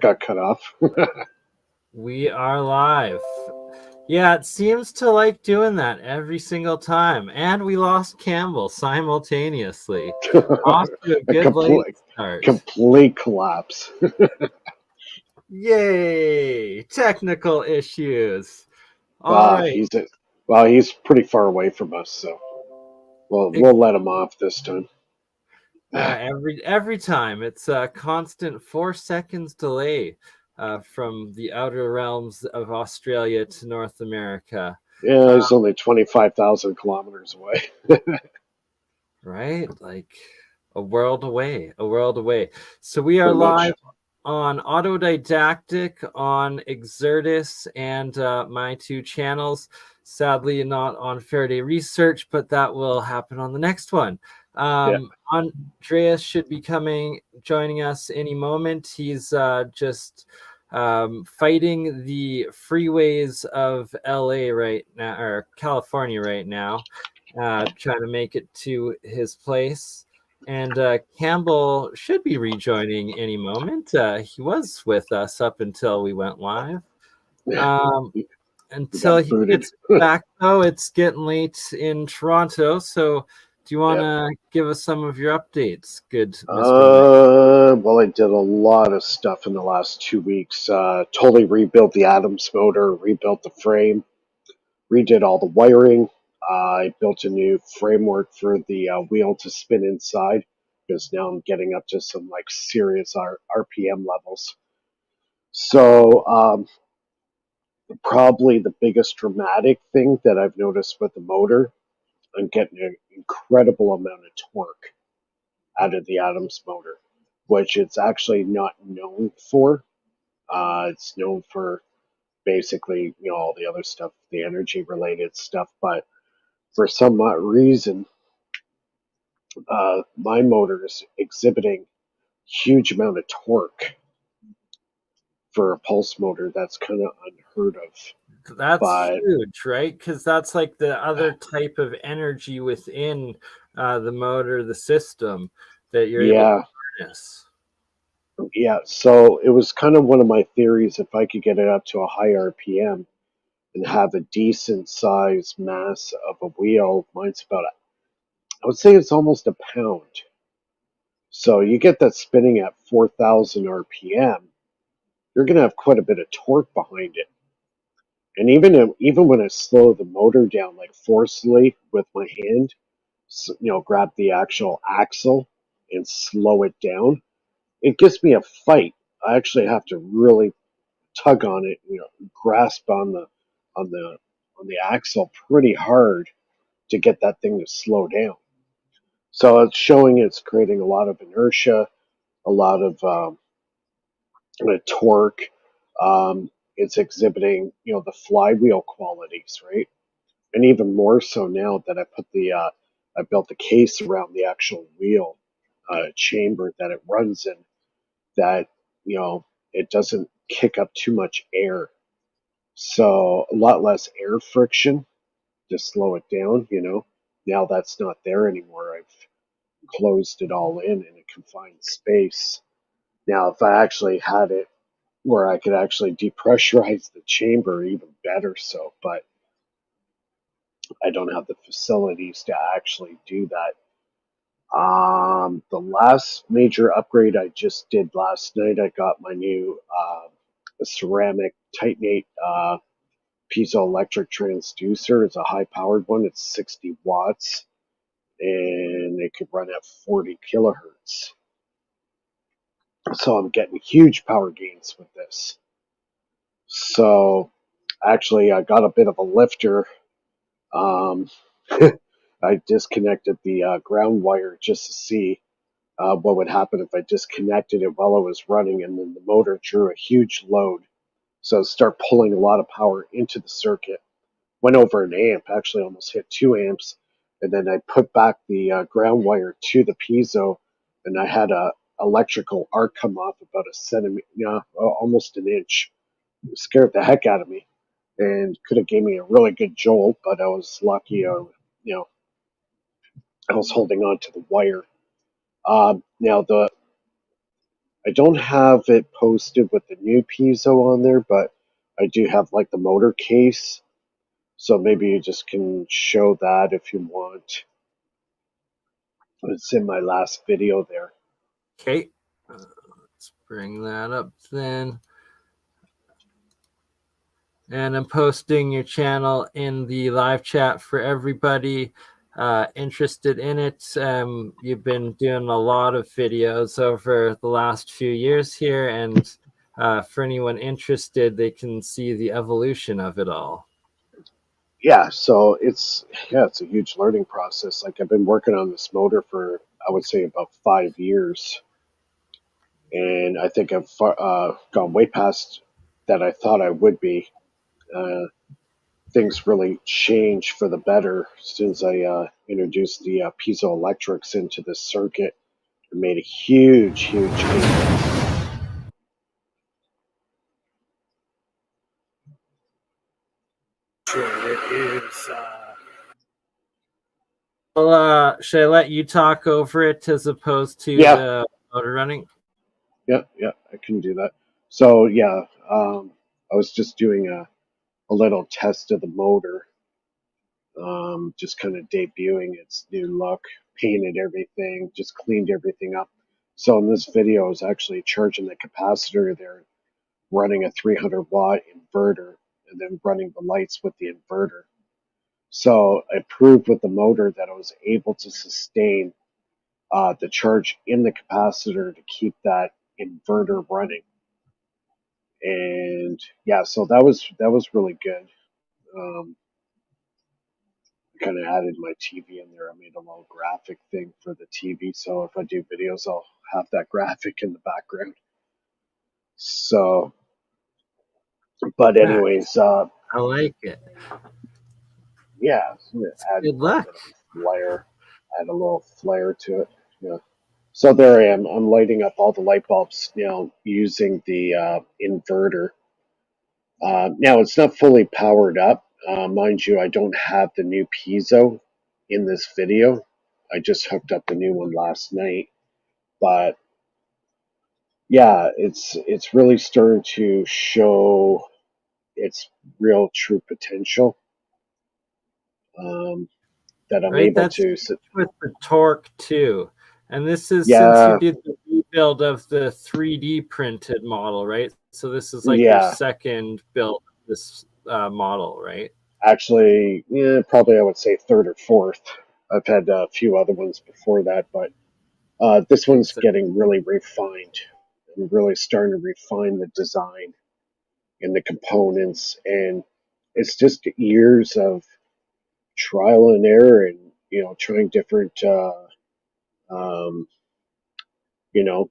that got cut off. We are live. Yeah, it seems to like doing that every single time. And we lost Campbell simultaneously. Off to a A good late start. complete collapse. Yay! Technical issues. All Well, right. he's pretty far away from us, so we'll let him off this time. Every time it's a constant 4 seconds delay from the outer realms of Australia to North America. Yeah, he's only 25,000 kilometers away. Right? Like a world away, a world away. So we are Pretty live much. on AutoDidactic, on Xirtus, and my two channels. Sadly, not on Faraday Research, but that will happen on the next one. Yeah. Andreas should be joining us any moment. He's just fighting the freeways of LA right now, or California right now, trying to make it to his place. And Campbell should be rejoining any moment. He was with us up until we went live. Until got he booted. gets back, though, it's getting late in Toronto. So do you want to give us some of your updates, good Mr. Well, I did a lot of stuff in the last 2 weeks. Totally rebuilt the Adams motor, rebuilt the frame, redid all the wiring. I built a new framework for the wheel to spin inside because now I'm getting up to some like serious RPM levels. So probably the biggest dramatic thing that I've noticed with the motor, I'm getting an incredible amount of torque out of the Adams motor, which it's actually not known for. It's known for basically, all the other stuff, the energy related stuff, but for some reason, my motor is exhibiting huge amount of torque for a pulse motor. That's kind of unheard of. That's But huge, right? Because that's like the other type of energy within the motor, the system that you're able to yeah, harness. yeah. So it was kind of one of my theories if I could get it up to a high RPM and have a decent size mass of a wheel. Mine's about, I would say it's almost a pound. So you get that spinning at 4,000 RPM, you're going to have quite a bit of torque behind it. And even when I slow the motor down, like forcefully with my hand, grab the actual axle and slow it down, it gives me a fight. I actually have to really tug on it, grasp on the axle pretty hard to get that thing to slow down. So it's showing it's creating a lot of inertia, a lot of torque. It's exhibiting, the flywheel qualities, right? And even more so now that I built the case around the actual wheel chamber that it runs in, that it doesn't kick up too much air, so a lot less air friction to slow it down. Now that's not there anymore. I've closed it all in a confined space. Now, if I actually had it where I could actually depressurize the chamber, even better so, but I don't have the facilities to actually do that. The last major upgrade I just did last night, I got my new ceramic titanate piezoelectric transducer. It's a high powered one. It's 60 watts and it could run at 40 kilohertz. So I'm getting huge power gains with this. So actually, I got a bit of a lifter. Um, I disconnected the ground wire just to see what would happen if I disconnected it while I was running, and then the motor drew a huge load. So start pulling a lot of power into the circuit. Went over an amp, actually almost hit 2 amps, and then I put back the ground wire to the piezo, and I had a electrical arc come off about a centimeter, almost an inch. It scared the heck out of me, and could have gave me a really good jolt, but I was lucky. I was holding on to the wire. Now I don't have it posted with the new piezo on there, but I do have like the motor case. So maybe you just can show that if you want. It's in my last video there. Okay, let's bring that up then. And I'm posting your channel in the live chat for everybody interested in it. You've been doing a lot of videos over the last few years here, and for anyone interested, they can see the evolution of it all. Yeah, so it's a huge learning process. Like I've been working on this motor for I would say about 5 years, and I think I've gone way past that I thought I would be. Uh, Things really changed for the better since I introduced the piezoelectrics into this circuit. It made a huge impact. Sure, it is. Well, should I let you talk over it as opposed to Yeah, the motor running? yeah, I can do that. So yeah, I was just doing a little test of the motor, just kind of debuting its new look, painted everything, just cleaned everything up. So in this video, I was actually charging the capacitor there, running a 300-watt inverter, and then running the lights with the inverter. So I proved with the motor that I was able to sustain the charge in the capacitor to keep that inverter running. And yeah, so that was really good. Um, kind of added my TV in there. I made a little graphic thing for the TV, so if I do videos, I'll have that graphic in the background. So, but Yeah, anyways, I like it. yeah, so add Good a little luck. bit of flair, add a little flair to it. Yeah. So there I am. I'm lighting up all the light bulbs now using the inverter. Now it's not fully powered up. Mind you, I don't have the new piezo in this video. I just hooked up the new one last night. But yeah, it's really starting to show its real true potential, um, that I'm Right, able that's to. with the torque too. And this is since you Yeah, did the rebuild of the 3D printed model, right? So this is like your yeah. second build of this model, right? Actually, yeah, probably I would say third or fourth. I've had a few other ones before that, but this one's So, getting really refined. I'm really starting to refine the design and the components, and it's just years of trial and error, and trying different, um, you know,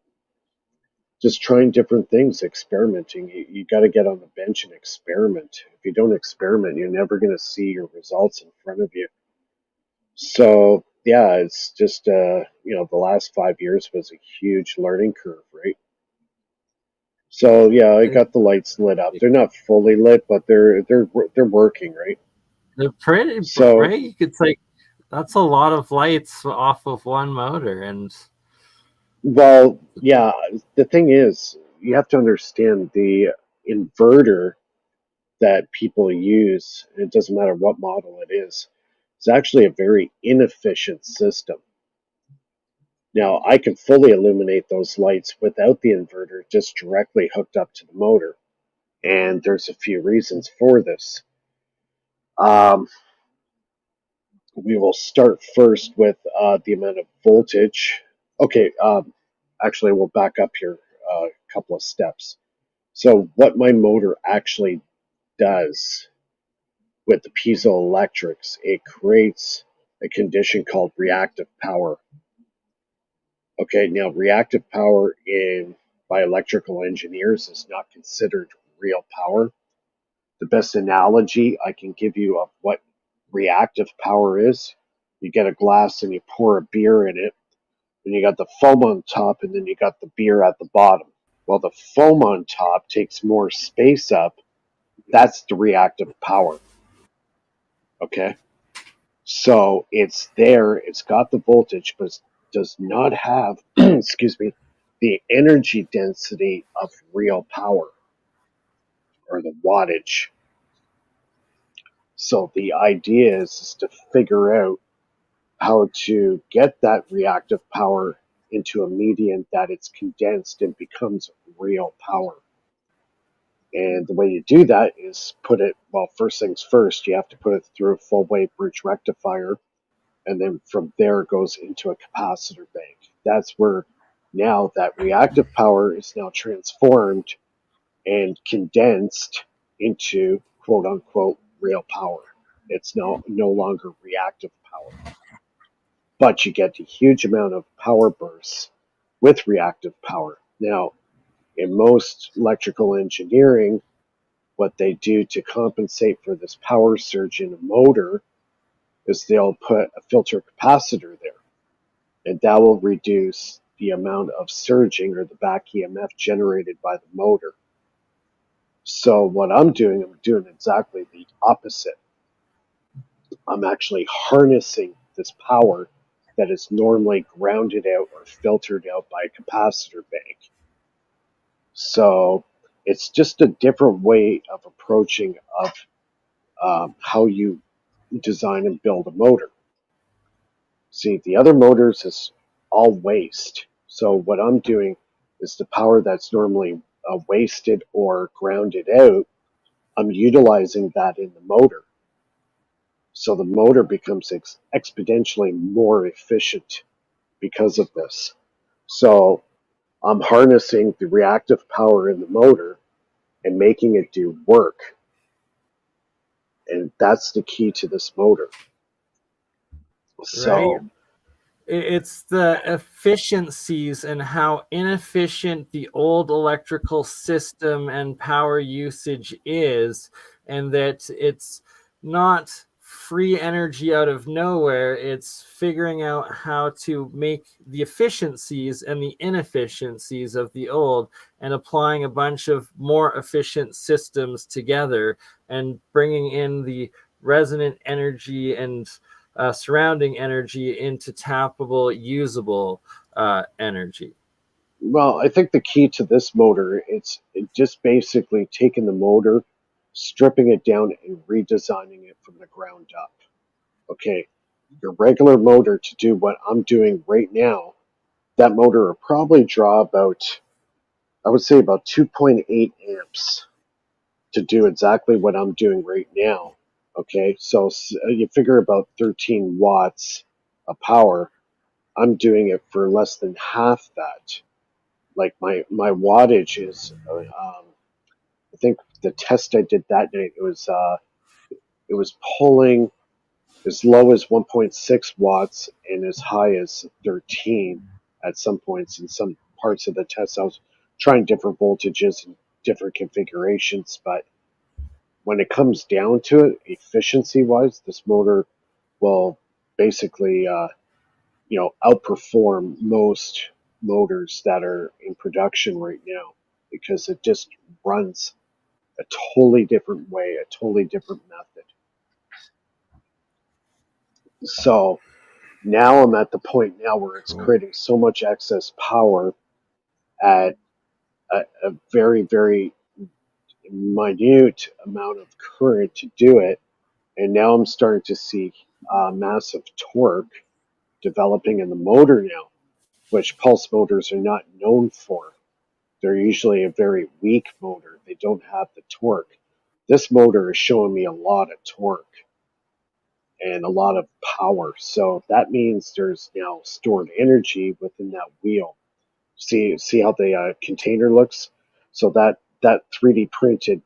just trying different things, experimenting. You got to get on the bench and experiment. If you don't experiment, you're never going to see your results in front of you. So yeah, it's just the last 5 years was a huge learning curve, right? So yeah, I got the lights lit up. They're not fully lit, but they're working, right? they're pretty So bright. It's like that's a lot of lights off of one motor, and well, yeah, the thing is, you have to understand the inverter that people use. It doesn't matter what model it is. It's actually a very inefficient system. Now, I can fully illuminate those lights without the inverter, just directly hooked up to the motor. And there's a few reasons for this. Um, we will start first with the amount of voltage. Okay, actually, we'll back up here a couple of steps. So, what my motor actually does with the piezoelectrics, it creates a condition called reactive power. Okay, now reactive power by electrical engineers is not considered real power. The best analogy I can give you of what reactive power is, you get a glass and you pour a beer in it, and you got the foam on top, and then you got the beer at the bottom. Well, the foam on top takes more space up. That's the reactive power. Okay, so it's there, it's got the voltage, but it does not have, excuse me, the energy density of real power, or the wattage. So the idea is to figure out how to get that reactive power into a medium that it's condensed and becomes real power. And the way you do that is put it, well, first things first, you have to put it through a full wave bridge rectifier. And then from there it goes into a capacitor bank. That's where now that reactive power is now transformed and condensed into quote unquote real power. It's no longer reactive power. But you get a huge amount of power bursts with reactive power. Now, in most electrical engineering, what they do to compensate for this power surge in a motor is they'll put a filter capacitor there, and that will reduce the amount of surging or the back EMF generated by the motor. So what I'm doing exactly the opposite. I'm actually harnessing this power that is normally grounded out or filtered out by a capacitor bank. So it's just a different way of approaching of how you design and build a motor. See, the other motors is all waste. So what I'm doing is the power that's normally wasted or grounded out, I'm utilizing that in the motor. So the motor becomes exponentially more efficient because of this. So I'm harnessing the reactive power in the motor and making it do work. And that's the key to this motor. Right. So, It's the efficiencies and how inefficient the old electrical system and power usage is, and that it's not free energy out of nowhere. It's figuring out how to make the efficiencies and the inefficiencies of the old and applying a bunch of more efficient systems together and bringing in the resonant energy and surrounding energy into tappable, usable energy. well, I think the key to this motor, it's just basically taking the motor, stripping it down, and redesigning it from the ground up. Okay, your regular motor to do what I'm doing right now, that motor will probably draw about, I would say about 2.8 amps to do exactly what I'm doing right now. Okay, so you figure about 13 watts of power. I'm doing it for less than half that. Like my wattage is, I think the test I did that night, it was pulling as low as 1.6 watts and as high as 13 at some points. In some parts of the test, I was trying different voltages and different configurations, but when it comes down to it, efficiency wise, this motor will basically outperform most motors that are in production right now, because it just runs a totally different way, a totally different method. So now I'm at the point now where it's creating so much excess power at a very, very minute amount of current to do it. And now I'm starting to see massive torque developing in the motor now, which pulse motors are not known for. They're usually a very weak motor. They don't have the torque. This motor is showing me a lot of torque and a lot of power. So that means there's now stored energy within that wheel. See how the container looks? So that 3D printed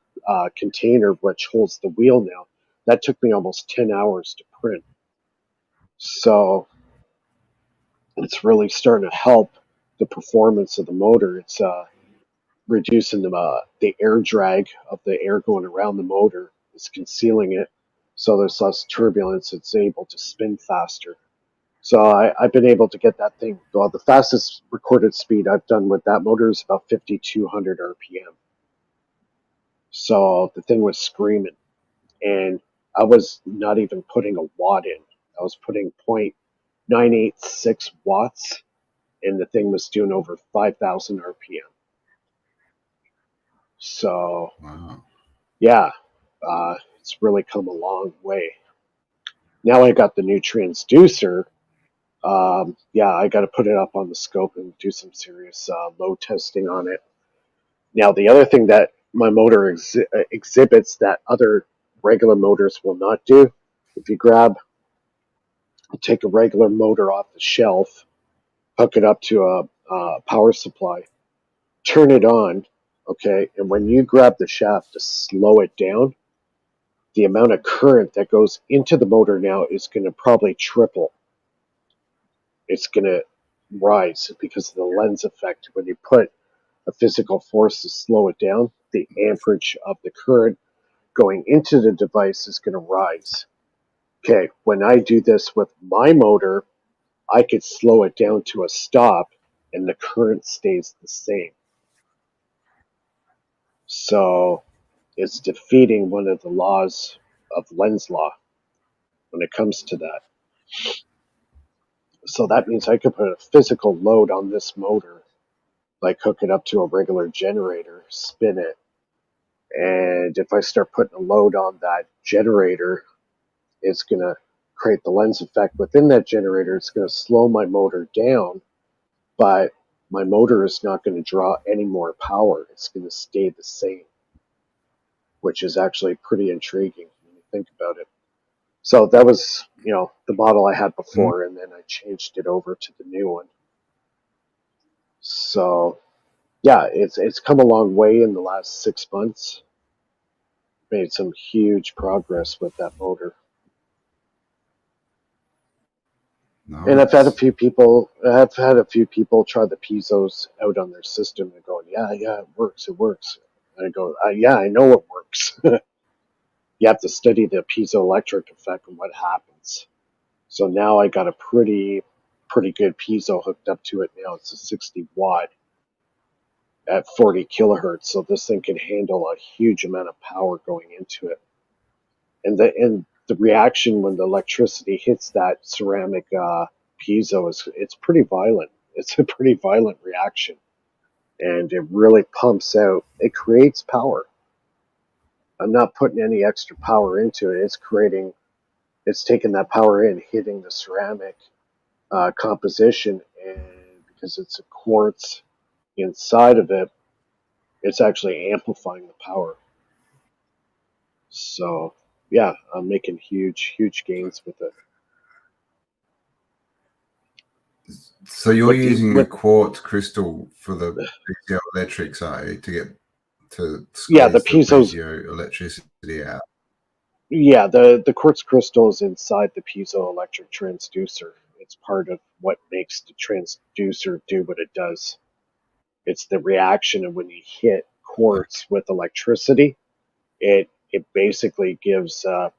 container which holds the wheel now, that took me almost 10 hours to print. So it's really starting to help the performance of the motor. It's reducing the air drag of the air going around the motor. It's concealing it, so there's less turbulence. It's able to spin faster. So I've been able to get that thing. Well, the fastest recorded speed I've done with that motor is about 5,200 RPM. So the thing was screaming, and I was not even putting a watt in. I was putting 0.986 watts and the thing was doing over 5,000 RPM. So, Wow. yeah, it's really come a long way. Now I got the new transducer. Yeah, I got to put it up on the scope and do some serious load testing on it. Now, the other thing that my motor exhibits that other regular motors will not do, if you take a regular motor off the shelf, hook it up to a power supply, turn it on, okay, and when you grab the shaft to slow it down, the amount of current that goes into the motor now is going to probably triple. It's going to rise because of the lens effect. When you put a physical force to slow it down, the amperage of the current going into the device is going to rise. Okay, when I do this with my motor, I could slow it down to a stop and the current stays the same. So it's defeating one of the laws of Lenz's law when it comes to that. So that means I could put a physical load on this motor, like hook it up to a regular generator, spin it, and if I start putting a load on that generator, it's going to create the lens effect within that generator. It's going to slow my motor down, but my motor is not going to draw any more power. It's going to stay the same, which is actually pretty intriguing when you think about it. So that was, the model I had before, and then I changed it over to the new one. So, yeah, it's come a long way in the last 6 months. Made some huge progress with that motor. Nice. And I've had a few people try the piezos out on their system and going, yeah, it works. And I go, yeah, I know it works. You have to study the piezoelectric effect and what happens. So now I got a pretty good piezo hooked up to it now. It's a 60 watt at 40 kilohertz. So this thing can handle a huge amount of power going into it. And the reaction when the electricity hits that ceramic piezo it's pretty violent. It's a pretty violent reaction, and it really pumps out. It creates power. I'm not putting any extra power into it. It's taking that power in, hitting the ceramic composition, and because it's a quartz inside of it, it's actually amplifying the power. So yeah, I'm making huge gains with it. So you're using a quartz crystal for the piezoelectrics, are you, to get to squeeze the piezoelectricity out? Yeah, the quartz crystal is inside the piezoelectric transducer. It's part of what makes the transducer do what it does. It's the reaction of when you hit quartz with electricity, it basically gives a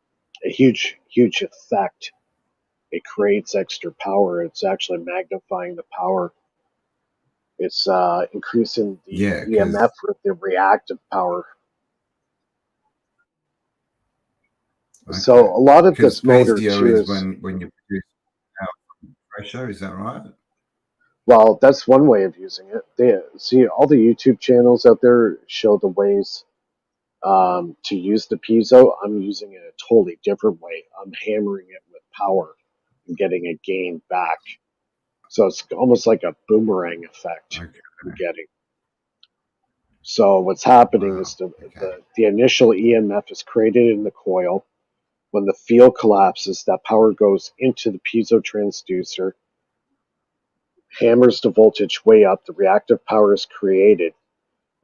huge effect. It creates extra power. It's actually magnifying the power. It's increasing the EMF with the reactive power. Okay. So a lot of this motor too is when you produce power from pressure. Is that right? Well, that's one way of using it. See, all the YouTube channels out there show the ways to use the piezo. I'm using it a totally different way. I'm hammering it with power and getting a gain back. So it's almost like a boomerang effect I'm getting. So what's happening is the initial EMF is created in the coil. When the field collapses, that power goes into the piezo transducer, hammers the voltage way up, the reactive power is created,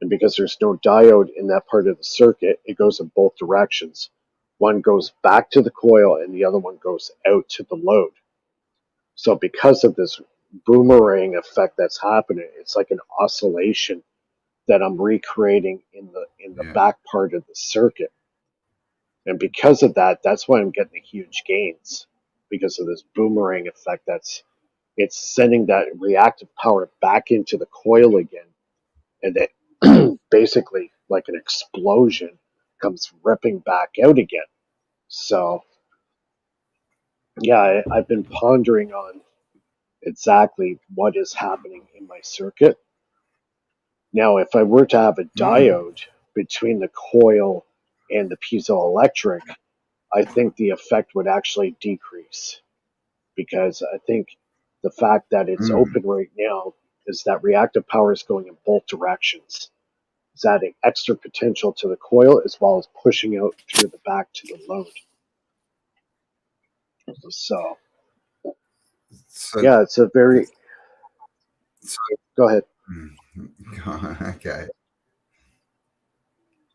and because there's no diode in that part of the circuit, it goes in both directions. One goes back to the coil and the other one goes out to the load. So because of this boomerang effect that's happening, it's like an oscillation that I'm recreating in the back part of the circuit. And because of that, that's why I'm getting the huge gains, because of this boomerang effect. It's sending that reactive power back into the coil again, and then basically like an explosion comes ripping back out again. So yeah, I've been pondering on exactly what is happening in my circuit. Now, if I were to have a diode between the coil and the piezoelectric, I think the effect would actually decrease, because I think the fact that it's open right now is that reactive power is going in both directions. It's adding extra potential to the coil as well as pushing out through the back to the load. So yeah, it's a very... Go ahead. Okay.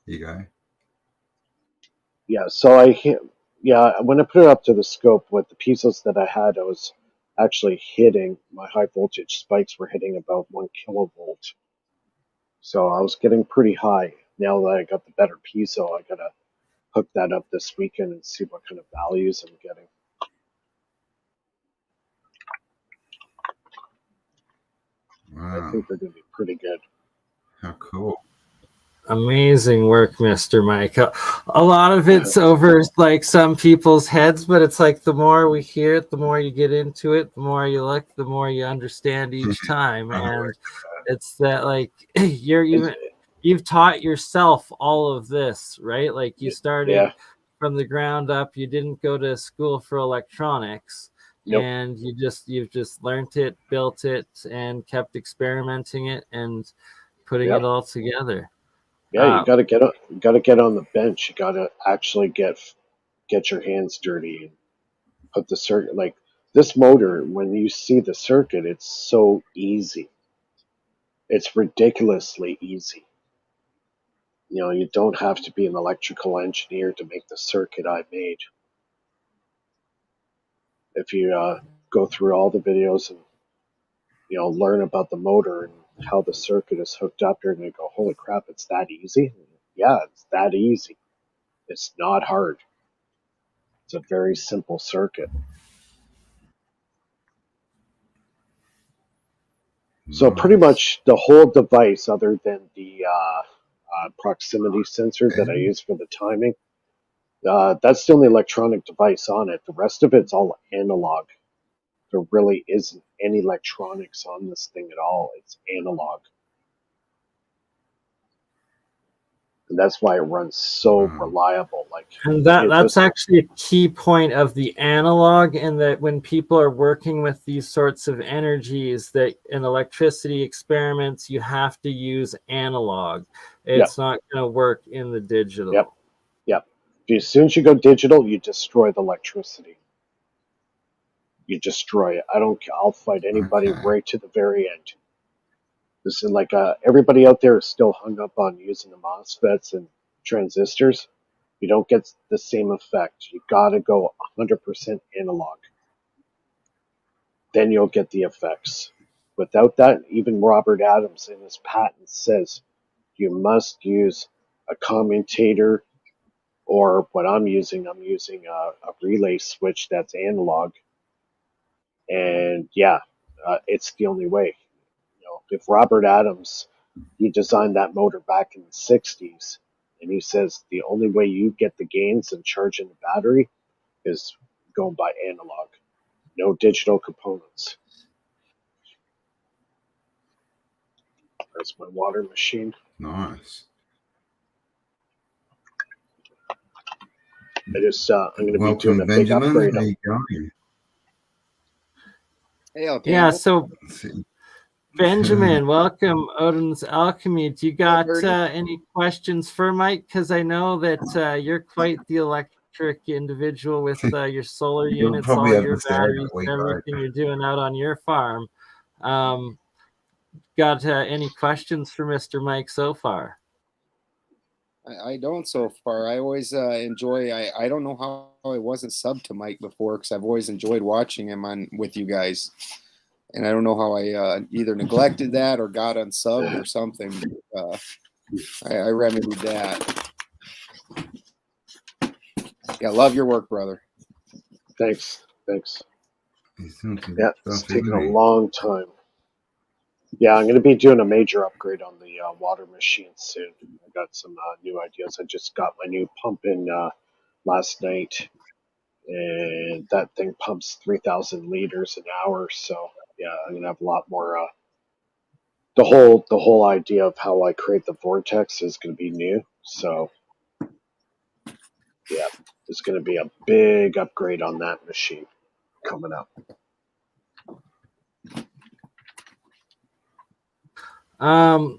You go. Yeah, so when I put it up to the scope with the pieces that I had, I was actually hitting, my high voltage spikes were hitting about 1 kilovolt. So I was getting pretty high. Now that I got the better piezo, I gotta hook that up this weekend and see what kind of values I'm getting. Wow. I think they're gonna be pretty good. How cool. Amazing work, Mr. Mike. A lot of it's over like some people's heads, but it's like the more we hear it, the more you get into it, the more you look, the more you understand each time. And it's that like you've taught yourself all of this, right? Like you started from the ground up. You didn't go to school for electronics. Nope. And you've just learned it, built it, and kept experimenting it and putting it all together. Yeah, you gotta get on the bench. You gotta actually get your hands dirty and put the circuit. Like this motor, when you see the circuit, it's so easy. It's ridiculously easy. You know, you don't have to be an electrical engineer to make the circuit I made. If you go through all the videos and learn about the motor and how the circuit is hooked up, you're going to go, holy crap, it's that easy? Yeah, it's that easy. It's not hard. It's a very simple circuit. So pretty much the whole device, other than the proximity sensor that I use for the timing, that's the only electronic device on it. The rest of it's all analog. There really isn't any electronics on this thing at all. It's analog. And that's why it runs so reliable. And that's actually a key point of the analog, and that when people are working with these sorts of energies, that in electricity experiments, you have to use analog. It's not going to work in the digital. Yep. As soon as you go digital, you destroy the electricity. You destroy it. I'll fight anybody right to the very end. This is like everybody out there is still hung up on using the MOSFETs and transistors. You don't get the same effect. You gotta go 100% analog. Then you'll get the effects. Without that, even Robert Adams in his patent says you must use a commutator, or what I'm using a relay switch that's analog. And it's the only way. If Robert Adams, he designed that motor back in the 60s, and he says the only way you get the gains and charging the battery is going by analog, no digital components. That's my water machine. Nice. I'm going to be doing a big upgrade. How you going? Hey, yeah, so Benjamin, welcome, Odin's Alchemy. Do you got any questions for Mike? Because I know that you're quite the electric individual with your solar units, all your batteries, everything you're doing out on your farm. Got any questions for Mr. Mike so far? I don't so far. I always enjoy. I don't know how I wasn't subbed to Mike before, because I've always enjoyed watching him with you guys. And I don't know how I either neglected that or got unsubbed or something. I remedied that. Yeah, love your work, brother. Thanks. Yeah, it's taken a long time. Yeah, I'm going to be doing a major upgrade on the water machine soon. I got some new ideas. I just got my new pump in last night, and that thing pumps 3,000 liters an hour. So yeah, I'm gonna have a lot more. The whole idea of how I create the vortex is gonna be new. So yeah, there's gonna be a big upgrade on that machine coming up.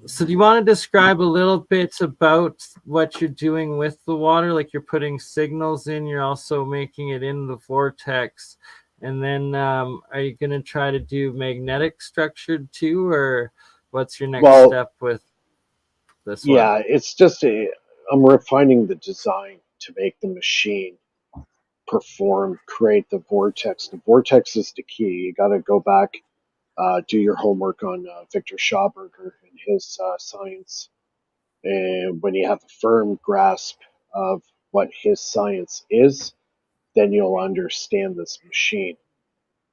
So do you want to describe a little bit about what you're doing with the water? Like you're putting signals in, you're also making it in the vortex. And then are you going to try to do magnetic structured too, or what's your next step with this one? Yeah, it's just I'm refining the design to make the machine create the vortex. The vortex is the key. You got to go back, do your homework on Victor Schauberger and his science. And when you have a firm grasp of what his science is, then you'll understand this machine.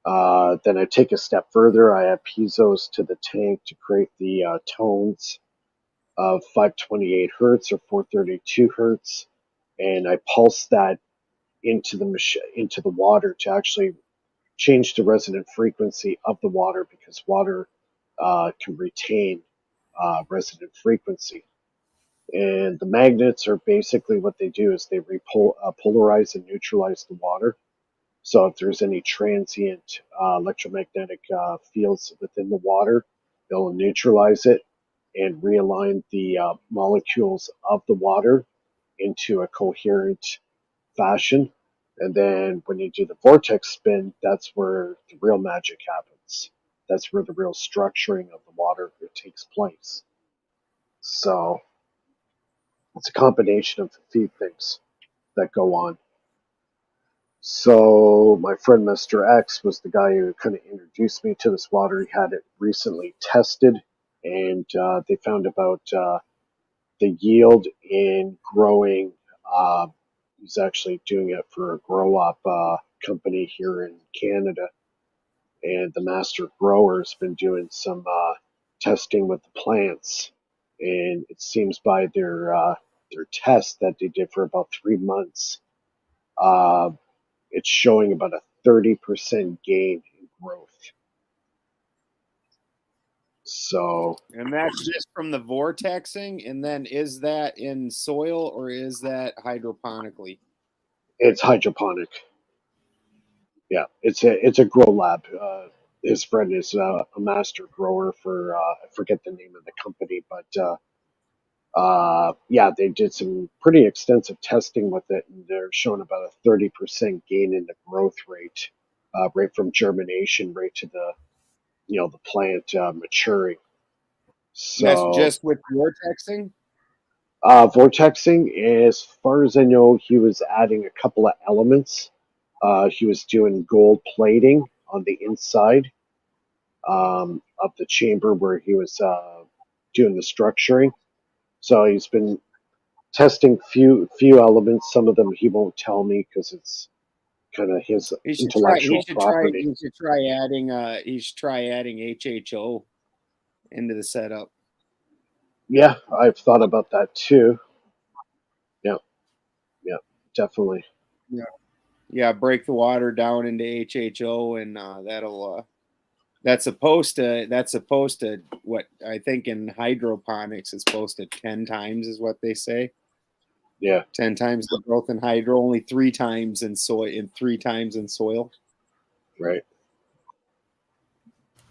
Then I take a step further. I add piezo's to the tank to create the tones of 528 hertz or 432 hertz, and I pulse that into the water to actually change the resonant frequency of the water, because water can retain resonant frequency. And the magnets are basically what they do is they polarize and neutralize the water. So if there's any transient electromagnetic fields within the water, they'll neutralize it and realign the molecules of the water into a coherent fashion. And then when you do the vortex spin, that's where the real magic happens. That's where the real structuring of the water takes place. So it's a combination of a few things that go on. So my friend Mr. X was the guy who kind of introduced me to this water. He had it recently tested, and they found about the yield in growing. He's actually doing it for a grow-up company here in Canada, and the master grower's been doing some testing with the plants, and it seems by their test that they did for about 3 months, uh, it's showing about a 30% gain in growth. So, and that's just from the vortexing. And then is that in soil or is that hydroponically? it's hydroponic. Yeah, it's a grow lab. His friend is a master grower for I forget the name of the company, but yeah, they did some pretty extensive testing with it, and they're showing about a 30% gain in the growth rate, right from germination right to the plant maturing. And that's So just with vortexing? vortexing, as far as I know, he was adding a couple of elements. He was doing gold plating on the inside of the chamber where he was doing the structuring. So he's been testing few elements. Some of them he won't tell me because it's kind of his intellectual property. He should try adding HHO into the setup. Yeah, I've thought about that too. Yeah, definitely. Yeah, break the water down into HHO, and that's supposed to what I think in hydroponics is supposed to 10 times is what they say. Yeah, 10 times the growth in hydro, only 3 times in soil, and 3 times in soil. right.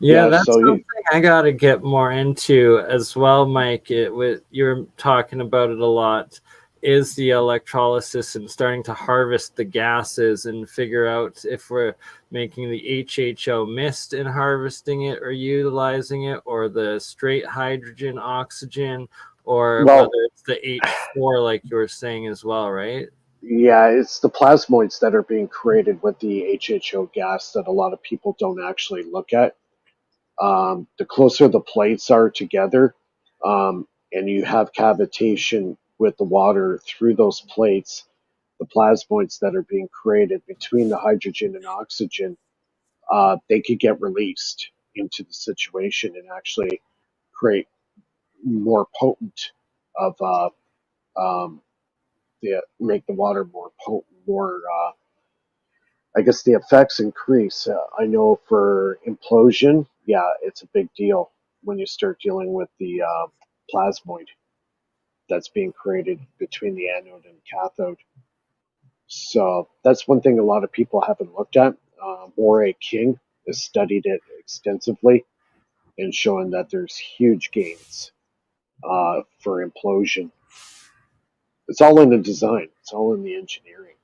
Yeah, that's something I got to get more into as well, Mike. You're talking about it a lot. Is the electrolysis and starting to harvest the gases and figure out if we're making the HHO mist and harvesting it or utilizing it, or the straight hydrogen, oxygen, or whether it's the H4 like you were saying as well, right? Yeah, it's the plasmoids that are being created with the HHO gas that a lot of people don't actually look at. The closer the plates are together, and you have cavitation with the water through those plates, the plasmoids that are being created between the hydrogen and oxygen, they could get released into the situation and actually create more potent of make the water more potent, more I guess the effects increase. I know for implosion, yeah, it's a big deal when you start dealing with the plasmoid that's being created between the anode and cathode. So that's one thing a lot of people haven't looked at. Moray King has studied it extensively and showing that there's huge gains for implosion. It's all in the design. It's all in the engineering.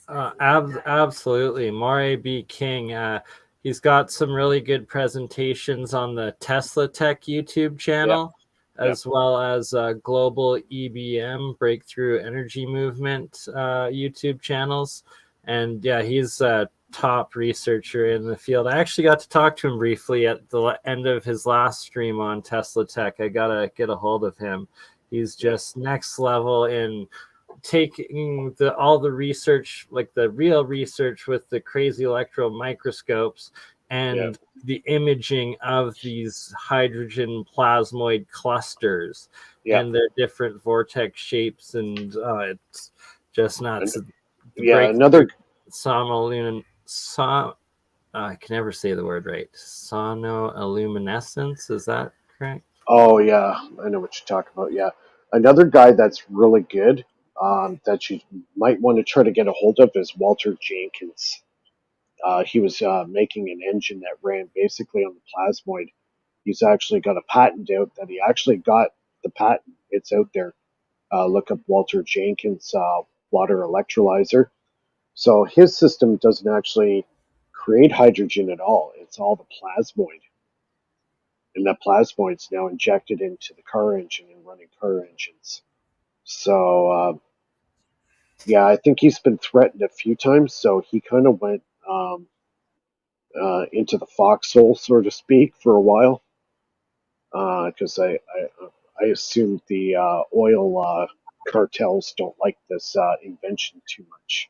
Absolutely. Moray B. King, he's got some really good presentations on the Tesla Tech YouTube channel, as well as Global EBM, Breakthrough Energy Movement YouTube channels. And yeah, he's a top researcher in the field. I actually got to talk to him briefly at the end of his last stream on Tesla Tech. I got to get a hold of him. He's just next level in taking all the research, like the real research with the crazy electron microscopes and the imaging of these hydrogen plasmoid clusters and their different vortex shapes, and it's just nuts. Another I can never say the word right. Sonoluminescence, is that correct? Oh yeah, I know what you're talking about. Yeah, another guy that's really good that you might want to try to get a hold of is Walter Jenkins. He was making an engine that ran basically on the plasmoid. He's actually got a patent out that he actually got the patent. It's out there. Look up Walter Jenkins water electrolyzer. So his system doesn't actually create hydrogen at all. It's all the plasmoid. And that plasmoid's now injected into the car engine and running car engines. So, yeah, I think he's been threatened a few times. So he kind of went into the foxhole, so to speak, for a while. Because I assume the oil cartels don't like this invention too much.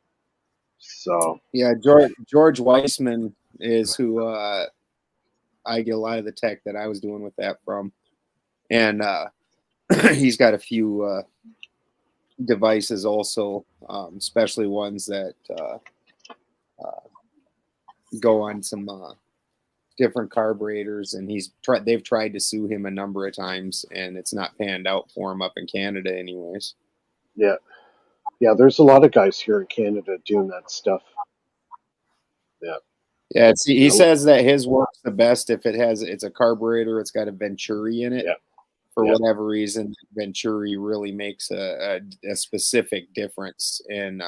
So yeah, George Weissman is who I get a lot of the tech that I was doing with that from, and he's got a few devices also, especially ones that go on some different carburetors, and they've tried to sue him a number of times, and it's not panned out for him up in Canada anyways. Yeah, there's a lot of guys here in Canada doing that stuff. Yeah, he says that his works the best if it's a carburetor, it's got a Venturi in it. For whatever reason, Venturi really makes a specific difference in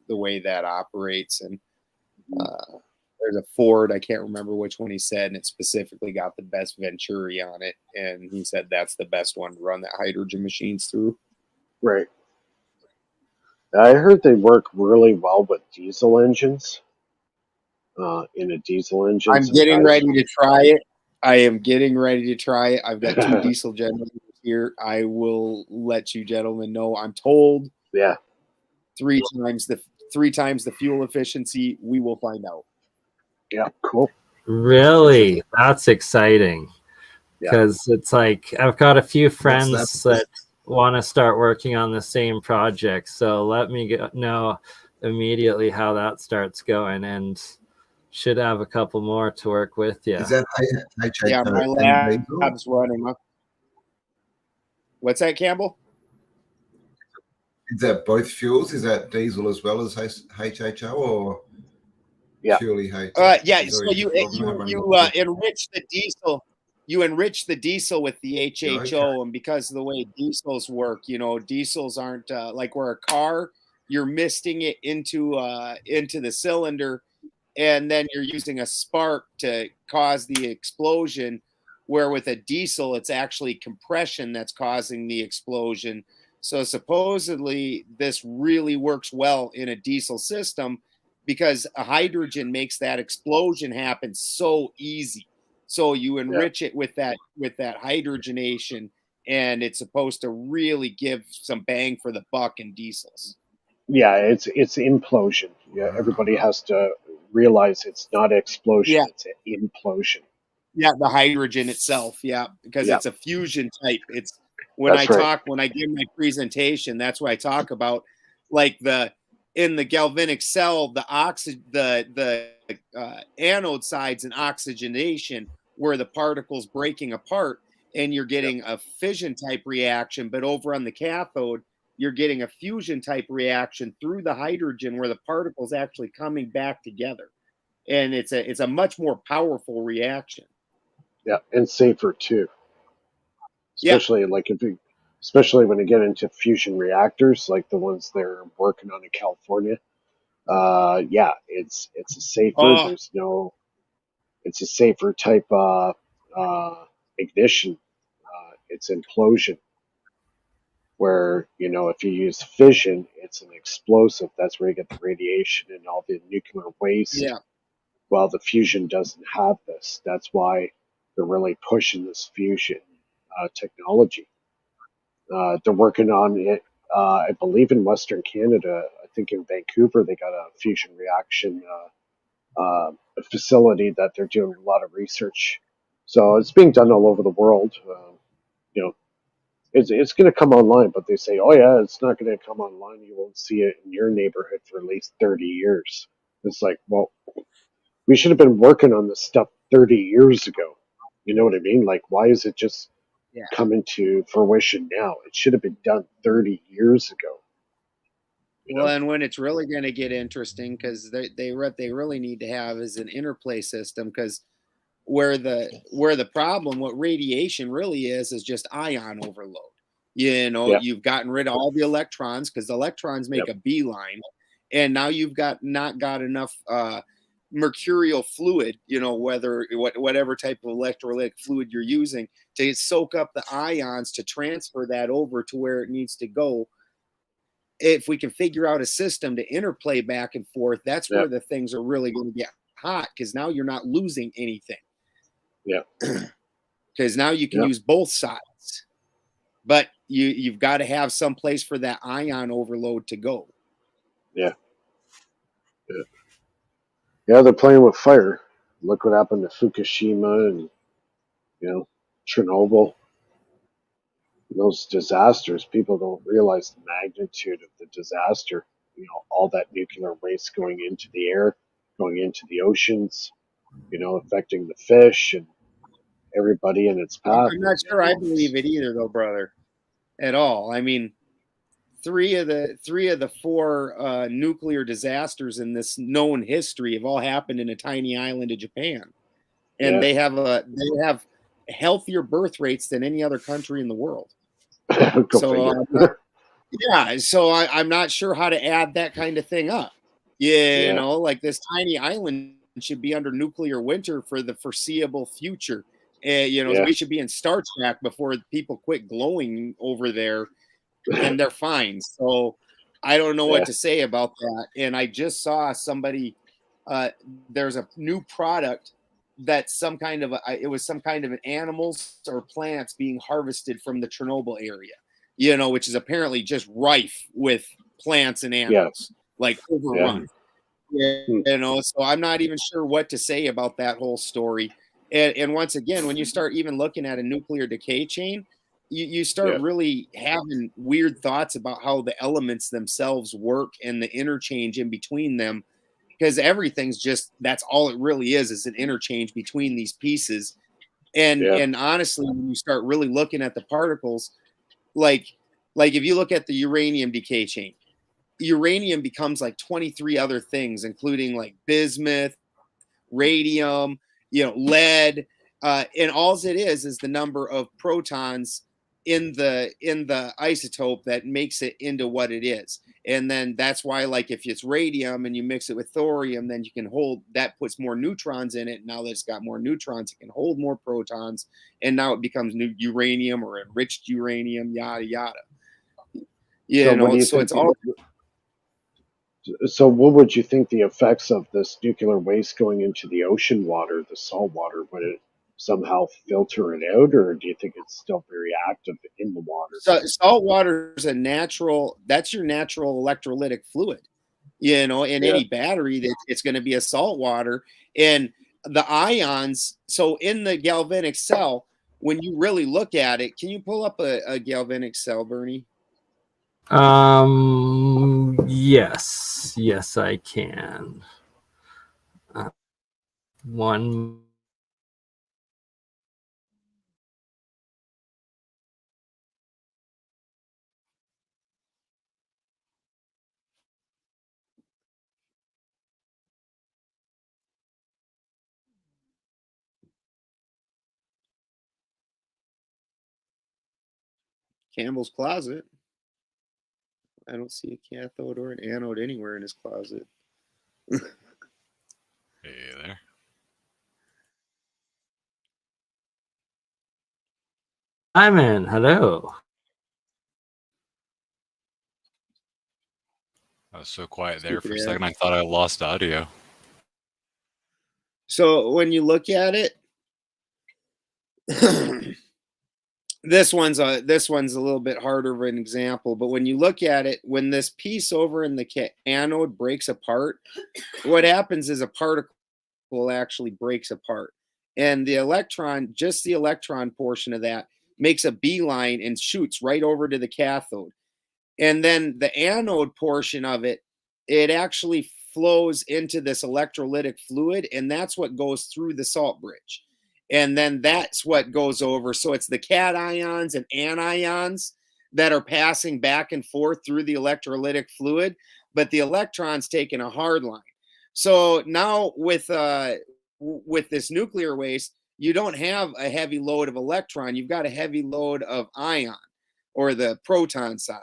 the way that operates. And there's a Ford, I can't remember which one he said, and it specifically got the best Venturi on it. And he said that's the best one to run that hydrogen machines through. Right. I heard they work really well with diesel engines. In a diesel engine. I'm getting ready to try it. I am getting ready to try it. I've got 2 diesel generators here. I will let you gentlemen know. I'm told 3 times the fuel efficiency. We will find out. Yeah, cool. Really? That's exciting. Because it's like I've got a few friends that want to start working on the same project. So let me know immediately how that starts going, and should have a couple more to work with. Is that HHO? Yeah, my lab's running. What's that, Campbell? Is that both fuels? Is that diesel as well as HHO, or purely HHO? Yeah. So you enrich the diesel. You enrich the diesel with the HHO, and because of the way diesels work, diesels aren't like where a car, you're misting it into the cylinder, and then you're using a spark to cause the explosion, where with a diesel, it's actually compression that's causing the explosion. So supposedly this really works well in a diesel system because a hydrogen makes that explosion happen so easy. So you enrich it with that hydrogenation, and it's supposed to really give some bang for the buck in diesels. Yeah, it's implosion. Yeah, everybody has to realize it's not explosion, it's an implosion. Yeah, the hydrogen itself, because it's a fusion type. It's when I give my presentation, that's what I talk about. Like in the galvanic cell, the anode side's an oxygenation where the particles breaking apart, and you're getting a fission type reaction. But over on the cathode, you're getting a fusion type reaction through the hydrogen where the particles actually coming back together. And it's a much more powerful reaction. Yeah, and safer too. Especially especially when you get into fusion reactors like the ones they're working on in California. It's a safer. It's a safer type ignition. It's implosion. Where, if you use fission, it's an explosive. That's where you get the radiation and all the nuclear waste. Yeah. Well, the fusion doesn't have this. That's why they're really pushing this fusion technology. They're working on it, I believe, in Western Canada. I think in Vancouver, they got a fusion reaction facility that they're doing a lot of research. So it's being done all over the world. It's going to come online, but they say, oh yeah, it's not going to come online. You won't see it in your neighborhood for at least 30 years. It's like, well, we should have been working on this stuff 30 years ago. You know what I mean? Like, why is it just coming to fruition now? It should have been done 30 years ago. Well, and when it's really going to get interesting, because they really need to have is an interplay system, because where the problem, what radiation really is just ion overload. You've gotten rid of all the electrons, because the electrons make a beeline, and now you've not got enough mercurial fluid, whatever type of electrolytic fluid you're using, to soak up the ions to transfer that over to where it needs to go. If we can figure out a system to interplay back and forth, that's where the things are really going to get hot, because now you're not losing anything. Yeah. Because now you can use both sides. But you've got to have some place for that ion overload to go. Yeah. Yeah, they're playing with fire. Look what happened to Fukushima and, Chernobyl. Those disasters, people don't realize the magnitude of the disaster. All that nuclear waste going into the air, going into the oceans, affecting the fish and everybody in its path. I'm not sure I believe it either, though, brother, at all. I mean, three of the four nuclear disasters in this known history have all happened in a tiny island of Japan, and they have healthier birth rates than any other country in the world. So I'm not sure how to add that kind of thing up. Like this tiny island should be under nuclear winter for the foreseeable future. We should be in Star Trek before people quit glowing over there, and they're fine. So I don't know what to say about that. And I just saw somebody, there's a new product that's some kind of an animals or plants being harvested from the Chernobyl area, which is apparently just rife with plants and animals, like overrun. So I'm not even sure what to say about that whole story. And once again, when you start even looking at a nuclear decay chain, you start really having weird thoughts about how the elements themselves work and the interchange in between them, because everything's that's all it really is an interchange between these pieces. And honestly, when you start really looking at the particles, like if you look at the uranium decay chain, uranium becomes like 23 other things, including like bismuth, radium, lead, and all it is the number of protons in the isotope that makes it into what it is. And then that's why, like, if it's radium and you mix it with thorium, then you can that puts more neutrons in it. Now that it's got more neutrons, it can hold more protons, and now it becomes new uranium or enriched uranium, yada yada. So it's all. So what would you think the effects of this nuclear waste going into the ocean water, the salt water, would it somehow filter it out, or do you think it's still very active in the water? So salt water is that's your natural electrolytic fluid. In any battery, it's going to be a salt water. And the ions, so in the galvanic cell, when you really look at it, can you pull up a galvanic cell, Bernie? Yes. Yes, I can. One. Campbell's closet. I don't see a cathode or an anode anywhere in his closet. Hey there. Simon, hello. I was so quiet there for a Stupid second, I thought I lost audio. So when you look at it, this one's a little bit harder of an example, but when you look at it, when this piece over in the anode breaks apart, what happens is a particle actually breaks apart, and the electron, just the electron portion of that, makes a beeline and shoots right over to the cathode. And then the anode portion of it, it actually flows into this electrolytic fluid, and that's what goes through the salt bridge. And then that's what goes over. So it's the cations and anions that are passing back and forth through the electrolytic fluid, but the electron's taking a hard line. So now with this nuclear waste, you don't have a heavy load of electron, you've got a heavy load of ion, or the proton side.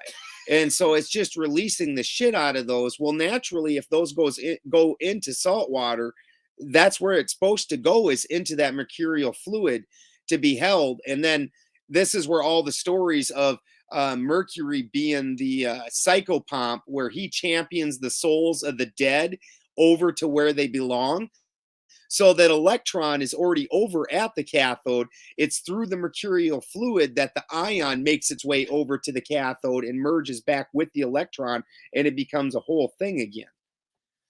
And so it's just releasing the shit out of those. Well, naturally, if those go into salt water, that's where it's supposed to go, is into that mercurial fluid to be held. And then this is where all the stories of Mercury being the psychopomp, where he champions the souls of the dead over to where they belong. So that electron is already over at the cathode. It's through the mercurial fluid that the ion makes its way over to the cathode and merges back with the electron, and it becomes a whole thing again.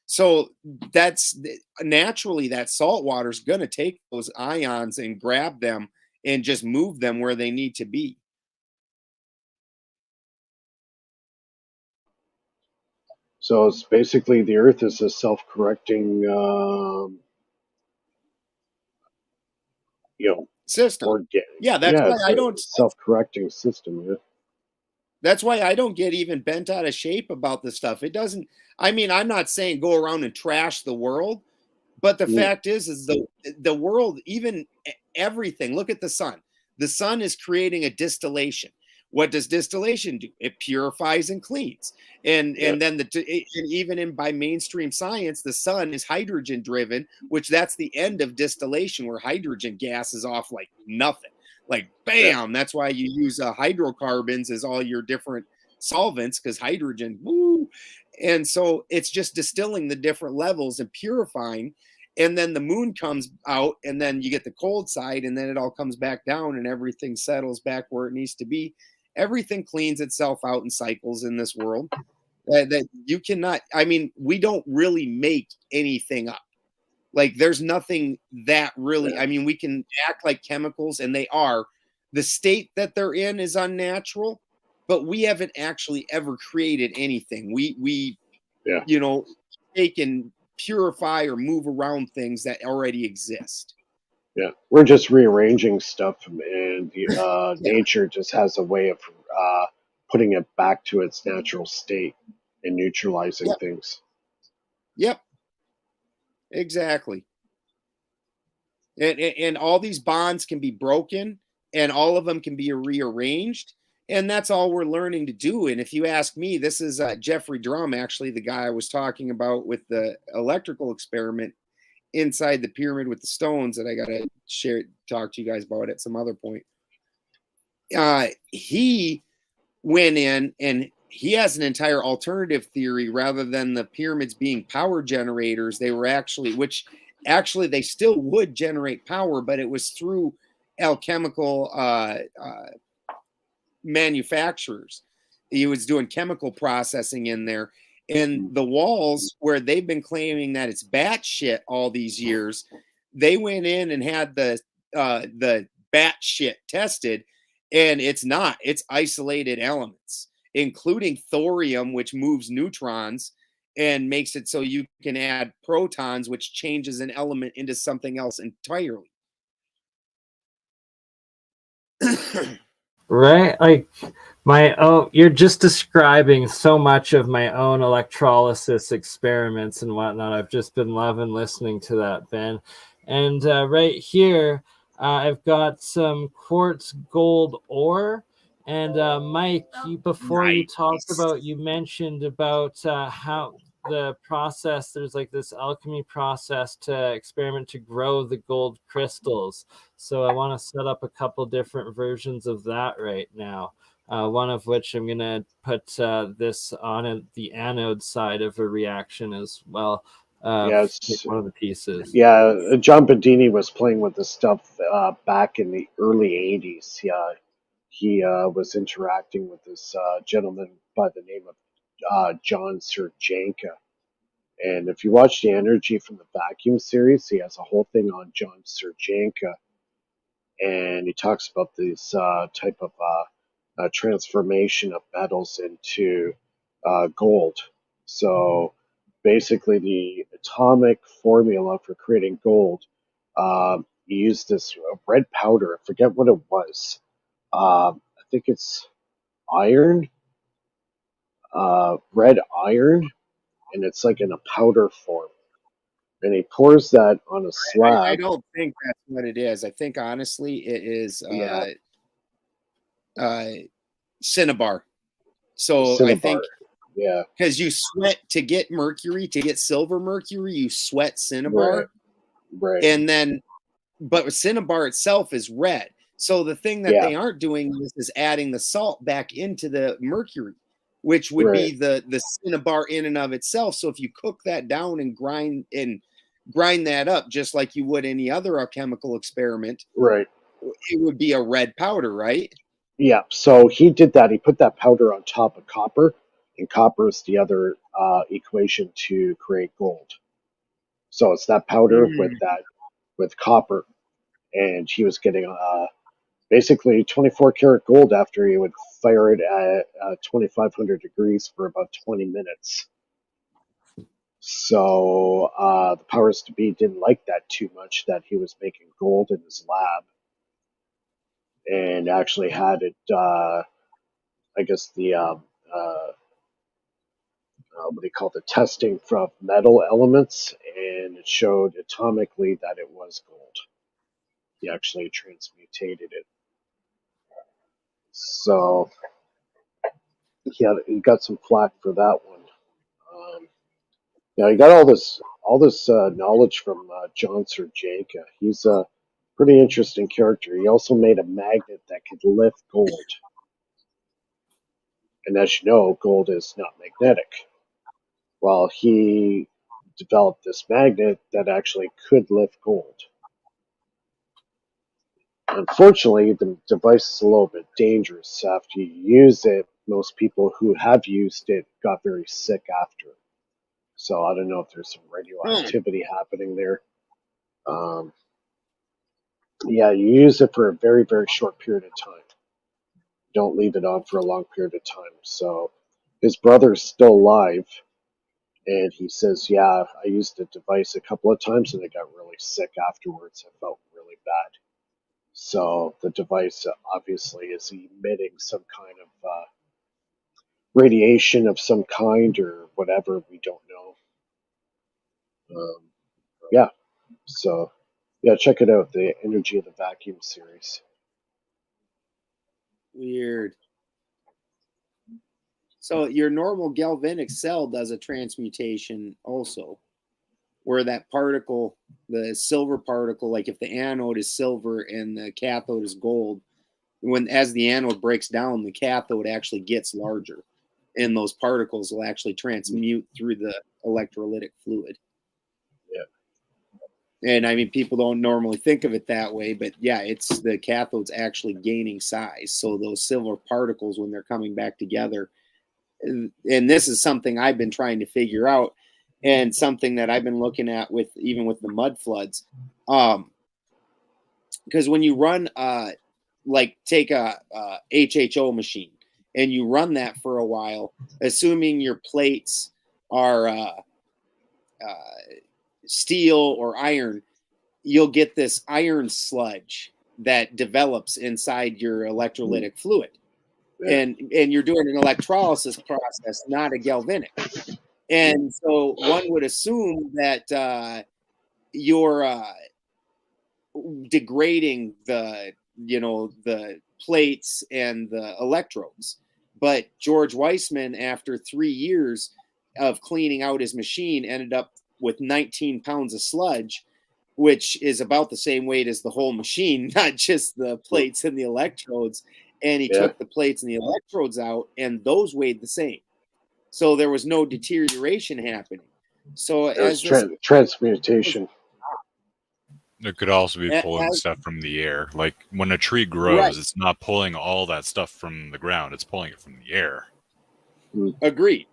So that's naturally, that salt water is going to take those ions and grab them and just move them where they need to be. So it's basically the Earth is a self-correcting, system. That's why I don't. Self-correcting system. Yeah. That's why I don't get even bent out of shape about this stuff. It doesn't. I mean, I'm not saying go around and trash the world, but the fact is the world, even everything. Look at the sun. The sun is creating a distillation. What does distillation do? It purifies and cleans. And then by mainstream science, the sun is hydrogen driven, which that's the end of distillation, where hydrogen gas is off like nothing. Like bam, that's why you use hydrocarbons as all your different solvents, because hydrogen, woo. And so it's just distilling the different levels and purifying. And then the moon comes out, and then you get the cold side, and then it all comes back down, and everything settles back where it needs to be. Everything cleans itself out in cycles in this world that you cannot. I mean, we don't really make anything up. Like, there's nothing that really, I mean, we can act like chemicals, and they are. The state that they're in is unnatural, but we haven't actually ever created anything. We take and purify or move around things that already exist. Yeah, we're just rearranging stuff, and nature just has a way of putting it back to its natural state and neutralizing things. Yep. Exactly. And all these bonds can be broken, and all of them can be rearranged. And that's all we're learning to do. And if you ask me, this is Jeffrey Drum, actually, the guy I was talking about with the electrical experiment inside the pyramid with the stones that I got to talk to you guys about at some other point. He went in and he has an entire alternative theory. Rather than the pyramids being power generators, they were actually they still would generate power, but it was through alchemical manufacturers. He was doing chemical processing in there. And the walls, where they've been claiming that it's batshit all these years, they went in and had the batshit tested, and it's not. It's isolated elements, including thorium, which moves neutrons, and makes it so you can add protons, which changes an element into something else entirely. Right? Like you're just describing so much of my own electrolysis experiments and whatnot. I've just been loving listening to that, Ben. And right here, I've got some quartz gold ore. And Mike, before you talked about, you mentioned about how the process, there's like this alchemy process to experiment to grow the gold crystals. So I want to set up a couple different versions of that right now. One of which I'm going to put this on the anode side of a reaction as well. One of the pieces. Yeah, John Bedini was playing with this stuff back in the early 80s. Yeah, he was interacting with this gentleman by the name of John Serjanka. And if you watch the Energy from the Vacuum series, he has a whole thing on John Serjanka. And he talks about this type of transformation of metals into gold. So basically, the atomic formula for creating gold, you use this red powder. I forget what it was. I think it's iron, red iron, and it's like in a powder form. And he pours that on a slab. I don't think that's what it is. I think honestly, it is cinnabar. So cinnabar. I think yeah, because you sweat to get mercury, to get silver mercury, you sweat cinnabar, right. And then, but cinnabar itself is red. So the thing that they aren't doing is adding the salt back into the mercury, which would be the cinnabar in and of itself. So if you cook that down and grind that up just like you would any other alchemical experiment, it would be a red powder, right? Yeah, so he did that. He put that powder on top of copper, and copper is the other equation to create gold. So it's that powder with copper, and he was getting basically 24 karat gold after he would fire it at 2,500 degrees for about 20 minutes. So the powers to be didn't like that too much, that he was making gold in his lab, and actually had it, I guess the, what do you call it, testing from metal elements, and it showed atomically that it was gold. He actually transmutated it. So he got some flack for that one. He got all this knowledge from John Serjanka. He's a pretty interesting character. He also made a magnet that could lift gold. And as you know, gold is not magnetic. Well, he developed this magnet that actually could lift gold. Unfortunately, the device is a little bit dangerous. After you use it, most people who have used it got very sick after. So I don't know if there's some radioactivity happening there. You use it for a very, very short period of time. Don't leave it on for a long period of time. So his brother's still alive, and he says, I used the device a couple of times and I got really sick afterwards. I felt really bad. So the device obviously is emitting some kind of radiation of some kind or whatever. We don't know. So check it out, the Energy of the Vacuum series. Weird. So your normal galvanic cell does a transmutation also, where that particle, the silver particle, like if the anode is silver and the cathode is gold, as the anode breaks down, the cathode actually gets larger, and those particles will actually transmute through the electrolytic fluid. And I mean, people don't normally think of it that way, but it's the cathode's actually gaining size. So those silver particles, when they're coming back together, and this is something I've been trying to figure out, and something that I've been looking at even with the mud floods, because when you run, take a HHO machine and you run that for a while, assuming your plates are steel or iron, you'll get this iron sludge that develops inside your electrolytic fluid. Yeah. And you're doing an electrolysis process, not a galvanic. And so one would assume that you're degrading the plates and the electrodes. But George Weissman, after 3 years of cleaning out his machine, ended up with 19 pounds of sludge, which is about the same weight as the whole machine, not just the plates and the electrodes. And he took the plates and the electrodes out, and those weighed the same. So there was no deterioration happening. So as transmutation. It could also be pulling stuff from the air. Like when a tree grows, it's not pulling all that stuff from the ground. It's pulling it from the air. Agreed.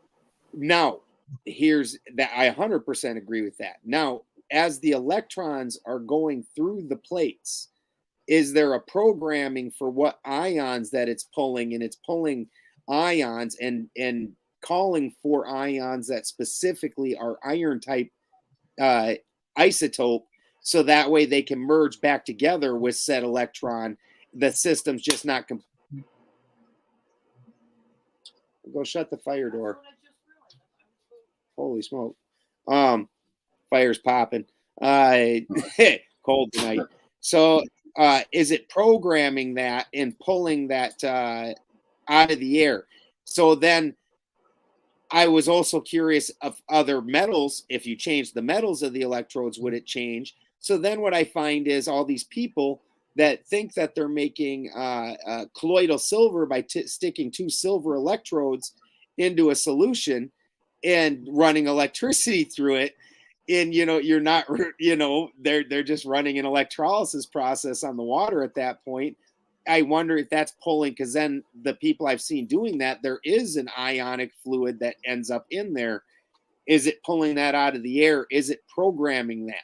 Now, here's that. I 100% agree with that. Now, as the electrons are going through the plates, is there a programming for what ions that it's pulling? And it's pulling ions and calling for ions that specifically are iron type isotope, so that way they can merge back together with said electron. The system's just not go shut the fire door. Holy smoke. Fire's popping. Cold tonight. So is it programming that and pulling that out of the air? So then I was also curious of other metals. If you change the metals of the electrodes, would it change? So then what I find is all these people that think that they're making colloidal silver by sticking 2 silver electrodes into a solution and running electricity through it. And, you're not, they're just running an electrolysis process on the water at that point. I wonder if that's pulling, because then the people I've seen doing that, there is an ionic fluid that ends up in there. Is it pulling that out of the air? Is it programming that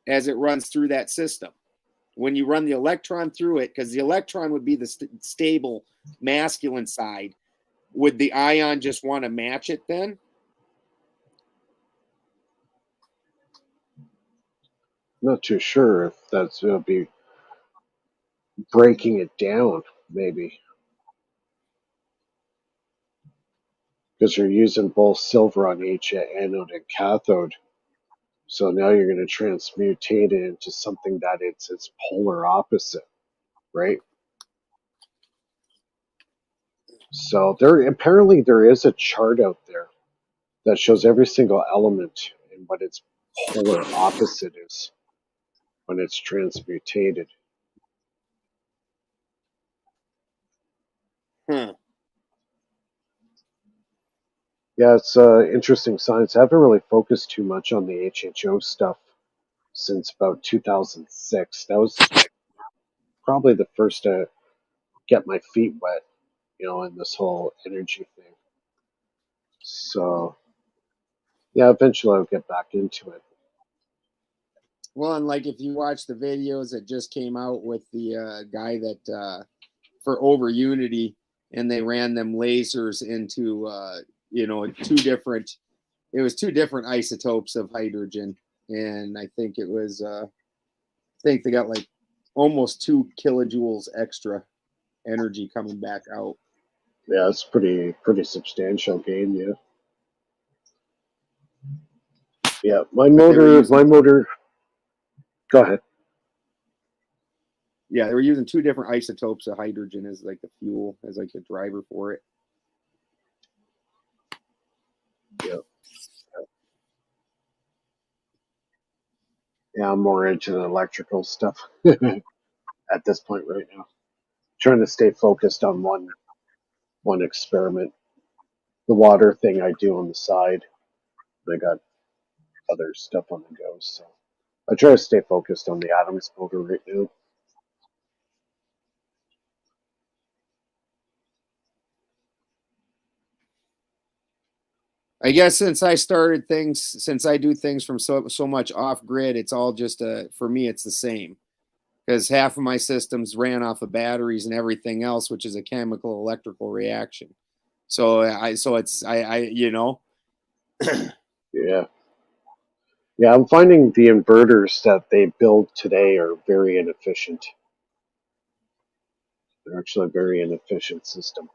as it runs through that system? When you run the electron through it, because the electron would be the stable masculine side, would the ion just want to match it then? Not too sure if that's going to be breaking it down, maybe. Because you're using both silver on each anode and cathode. So now you're going to transmutate it into something that it's its polar opposite, right? So apparently there is a chart out there that shows every single element and what its polar opposite is when it's transmutated. Yeah, it's interesting science. I haven't really focused too much on the HHO stuff since about 2006. That was probably the first to get my feet wet, in this whole energy thing. So, yeah, eventually I'll get back into it. Well, and like if you watch the videos that just came out with the guy that for over Unity, and they ran them lasers into two different isotopes of hydrogen, and I think it was I think they got like almost 2 kilojoules extra energy coming back out. Yeah, it's pretty substantial gain, yeah. Yeah, my motor. Go ahead. Yeah, they were using 2 different isotopes of hydrogen as like the fuel, as like the driver for it. Yeah. Yeah, I'm more into the electrical stuff at this point right now. Trying to stay focused on one experiment. The water thing I do on the side. I got other stuff on the go, so I try to stay focused on the atoms motor right now. I guess since I do things from so much off grid, it's all just for me, it's the same, because half of my systems ran off of batteries and everything else, which is a chemical electrical reaction. So it's you know. Yeah. Yeah, I'm finding the inverters that they build today are very inefficient. They're actually a very inefficient system.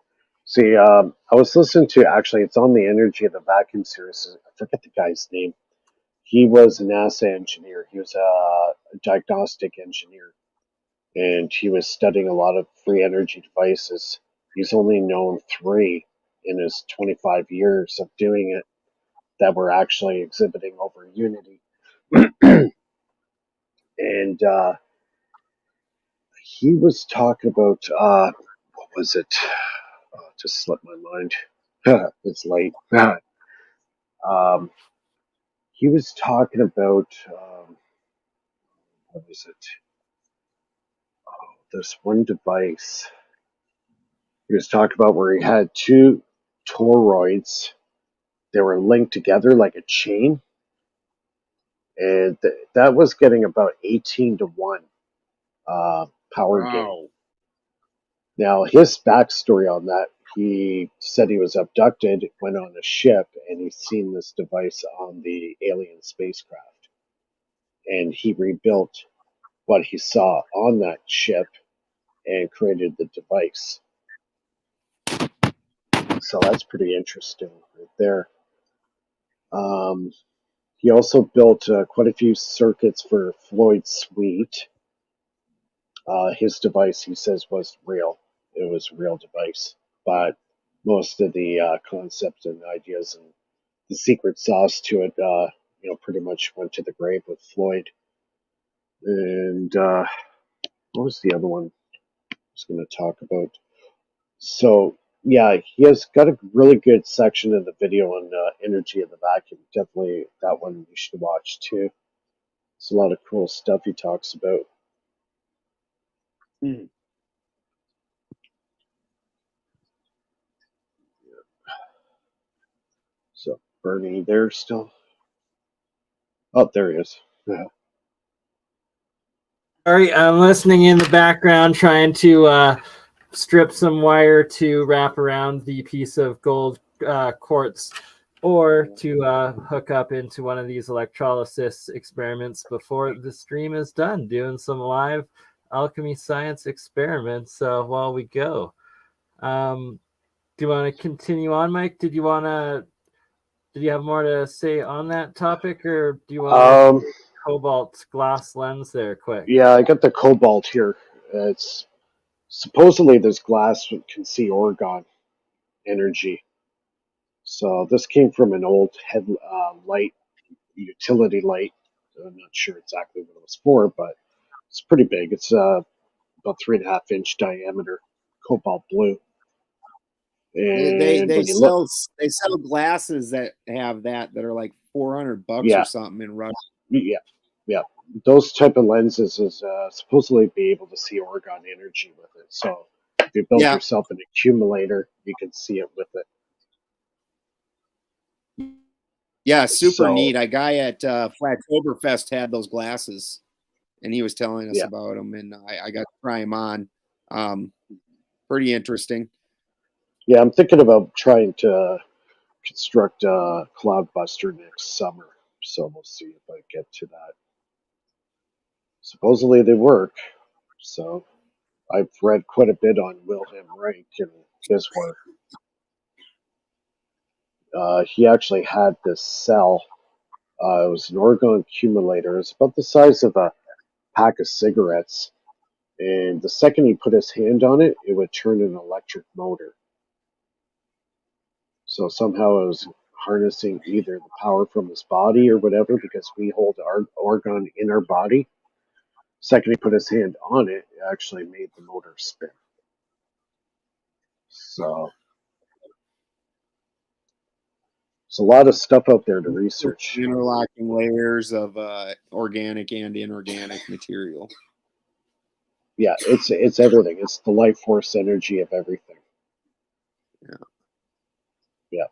See, I was listening to, actually, it's on the Energy of the Vacuum series. I forget the guy's name. He was a NASA engineer. He was a diagnostic engineer, and he was studying a lot of free energy devices. He's only known 3 in his 25 years of doing it that were actually exhibiting over Unity. And he was talking about, what was it? Oh, it just slipped my mind. It's late. He was talking about, what was it? Oh, this one device. He was talking about where he had 2 toroids. They were linked together like a chain, and that was getting about 18-1 power gain. Now, his backstory on that, he said he was abducted, went on a ship, and he's seen this device on the alien spacecraft. And he rebuilt what he saw on that ship and created the device. So that's pretty interesting right there. He also built quite a few circuits for Floyd Sweet. His device, he says, was real. It was a real device. But most of the concepts and ideas and the secret sauce to it, pretty much went to the grave with Floyd. And what was the other one I was going to talk about? So, yeah, he has got a really good section in the video on Energy of the Vacuum. Definitely that one you should watch too. It's a lot of cool stuff he talks about. So, Bernie there still? Oh, there he is. Yeah. All right, I'm listening in the background, trying to strip some wire to wrap around the piece of gold quartz, or to hook up into one of these electrolysis experiments before the stream is done, doing some live alchemy science experiments while we go. Do you want to continue on, Mike? Did you have more to say on that topic, or do you want cobalt glass lens there quick? Yeah, I got the cobalt here. It's supposedly this glass can see orgone energy. So this came from an old light, utility light. I'm not sure exactly what it was for, but it's pretty big. It's about 3.5-inch diameter, cobalt blue. And They when you look, sell glasses that have that are like $400 or something in Russia. Yeah. Those type of lenses is supposedly be able to see orgone energy with it. So if you build yourself an accumulator, you can see it with it. Yeah, super neat. A guy at Flattoberfest had those glasses, and he was telling us about them, and I got to try them on. Pretty interesting. Yeah, I'm thinking about trying to construct a Cloudbuster next summer, so we'll see if I get to that. Supposedly they work, so I've read quite a bit on Wilhelm Reich and his work. He actually had this cell. It was an orgone accumulator. It was about the size of a pack of cigarettes. And the second he put his hand on it, it would turn an electric motor. So somehow it was harnessing either the power from his body or whatever, because we hold our orgone in our body. Second he put his hand on it, it actually made the motor spin. So there's a lot of stuff out there to research. Interlocking layers of organic and inorganic material. Yeah, it's everything. It's the life force energy of everything. Yeah.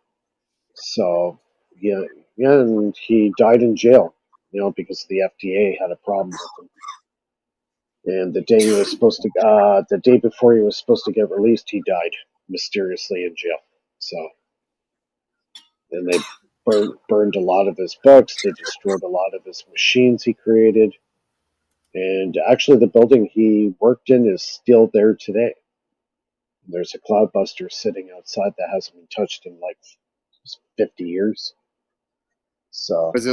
So and he died in jail, because the FDA had a problem with him. And the day he was supposed to, the day before he was supposed to get released, he died mysteriously in jail. So, and they burned a lot of his books. They destroyed a lot of his machines he created. And actually, the building he worked in is still there today. There's a cloudbuster sitting outside that hasn't been touched in like 50 years. So was it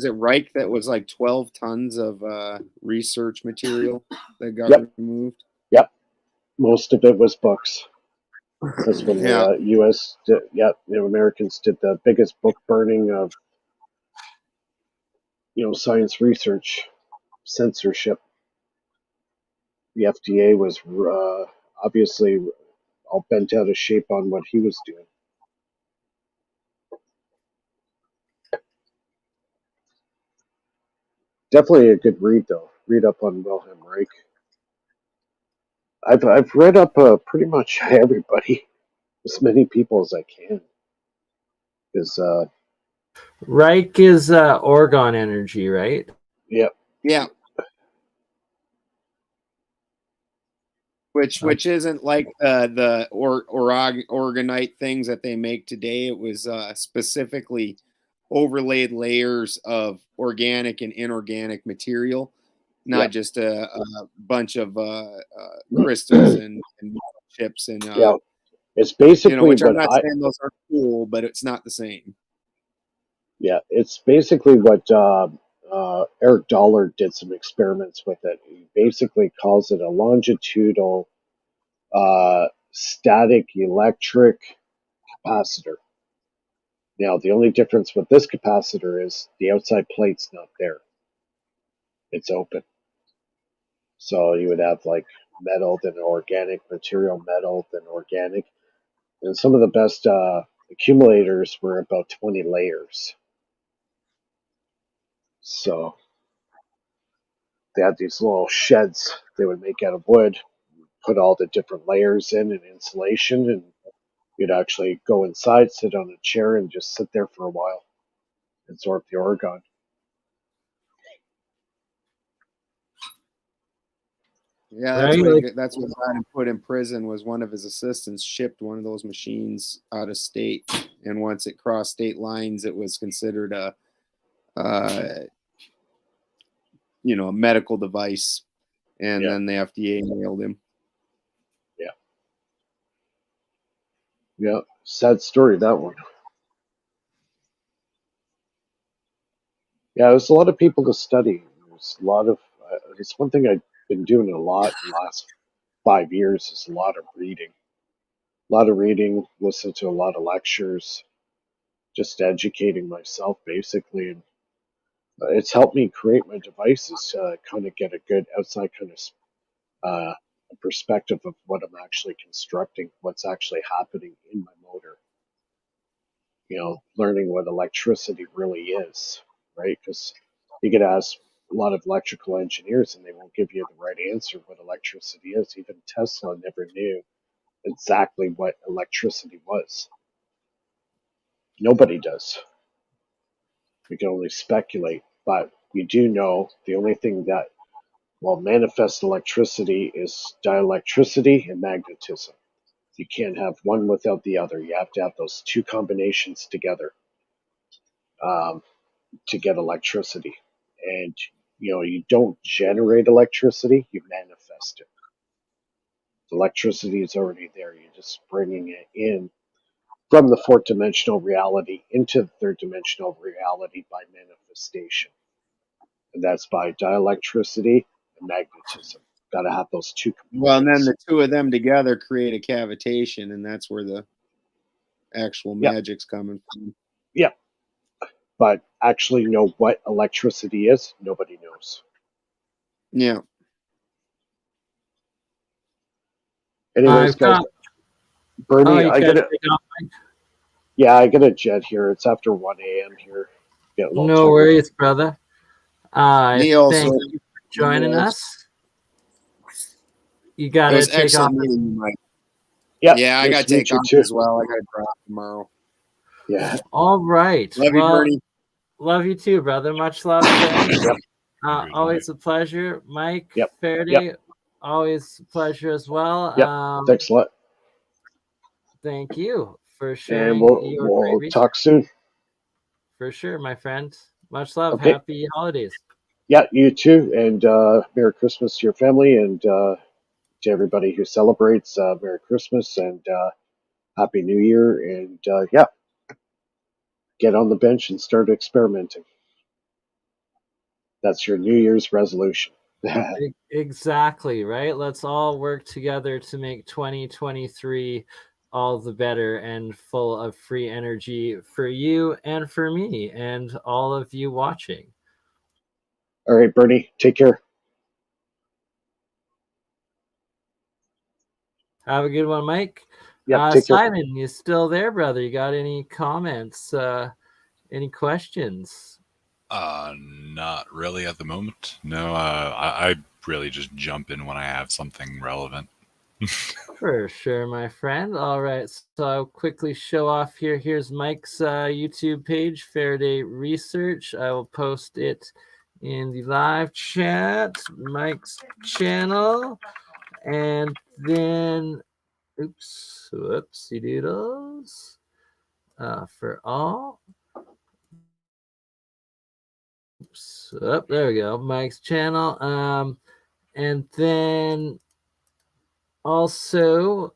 Reich that was like 12 tons of research material that got removed? Yep. Most of it was books. That's when the U.S. the Americans did the biggest book burning of, science research, censorship. The FDA was obviously all bent out of shape on what he was doing. Definitely a good read, though. Read up on Wilhelm Reich. I've read up pretty much everybody, as many people as I can. Is Reich is Orgon energy, right? Yep. Yeah. Which isn't like the orgonite things that they make today. It was specifically overlaid layers of organic and inorganic material, not just a bunch of crystals and chips and it's basically which I'm not saying those are cool, but it's not the same. Yeah, it's basically what Eric Dollar did some experiments with it. He basically calls it a longitudinal static electric capacitor. Now, the only difference with this capacitor is the outside plate's not there. It's open. So you would have like metal, then organic, material, metal, then organic. And some of the best accumulators were about 20 layers. So they had these little sheds they would make out of wood, put all the different layers in and insulation, and you'd actually go inside, sit on a chair, and just sit there for a while, absorb the orgone. Yeah, that's what got him put in prison. Was one of his assistants shipped one of those machines out of state, and once it crossed state lines, it was considered a medical device, and then the FDA nailed him. Yeah, sad story, that one. Yeah, there's a lot of people to study. There's a lot of it's one thing I've been doing a lot in the last 5 years is a lot of reading. Listen to a lot of lectures, just educating myself basically, and it's helped me create my devices to kind of get a good outside kind of perspective of what I'm actually constructing, what's actually happening in my motor. Learning what electricity really is, right? Because you could ask a lot of electrical engineers and they won't give you the right answer what electricity is. Even Tesla never knew exactly what electricity was. Nobody does. We can only speculate, but we do know the only thing that will manifest electricity is dielectricity and magnetism. You can't have one without the other. You have to have those two combinations together to get electricity. And, you don't generate electricity, you manifest it. The electricity is already there. You're just bringing it in from the fourth dimensional reality into the third dimensional reality by manifestation. And that's by dielectricity and magnetism. Got to have those two components. Well, and then the two of them together create a cavitation, and that's where the actual magic's coming from. Yeah. But actually know what electricity is, nobody knows. Yeah. Anyways, guys, Bernie, I got a jet here. It's after 1 a.m. here. No worries, brother. Neil, thank you for joining us. You got to take off. Yeah, I got to take off as well. I got to drop tomorrow. Yeah. All right. Love you, Bernie. Love you too, brother. Much love. Always a pleasure. Mike, Faraday, always a pleasure as well. Thanks a lot. Thank you for sharing. And your we'll great talk soon. For sure, my friend. Much love. Okay. Happy holidays. Yeah, you too. And Merry Christmas to your family, and to everybody who celebrates, Merry Christmas and Happy New Year. And yeah, get on the bench and start experimenting. That's your New Year's resolution. Exactly, right? Let's all work together to make 2023 all the better and full of free energy for you and for me and all of you watching. All right, Bernie, take care. Have a good one, Mike. Yep, take care. Simon, you still there, brother? You got any comments? Any questions? Not really at the moment. No, I really just jump in when I have something relevant. For sure, my friend. All right, so I'll quickly show off here. Here's Mike's YouTube page, Faraday Research. I will post it in the live chat, Mike's channel. And then, oops, whoopsie doodles. For all. Oops, oh, there we go, Mike's channel. And then also,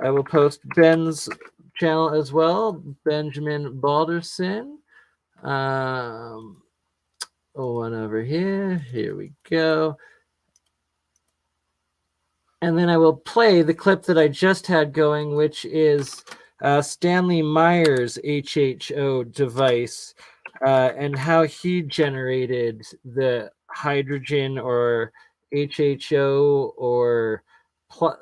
I will post Ben's channel as well, Benjamin Balderson. One over here. Here we go. And then I will play the clip that I just had going, which is Stanley Meyer's HHO device and how he generated the hydrogen or HHO or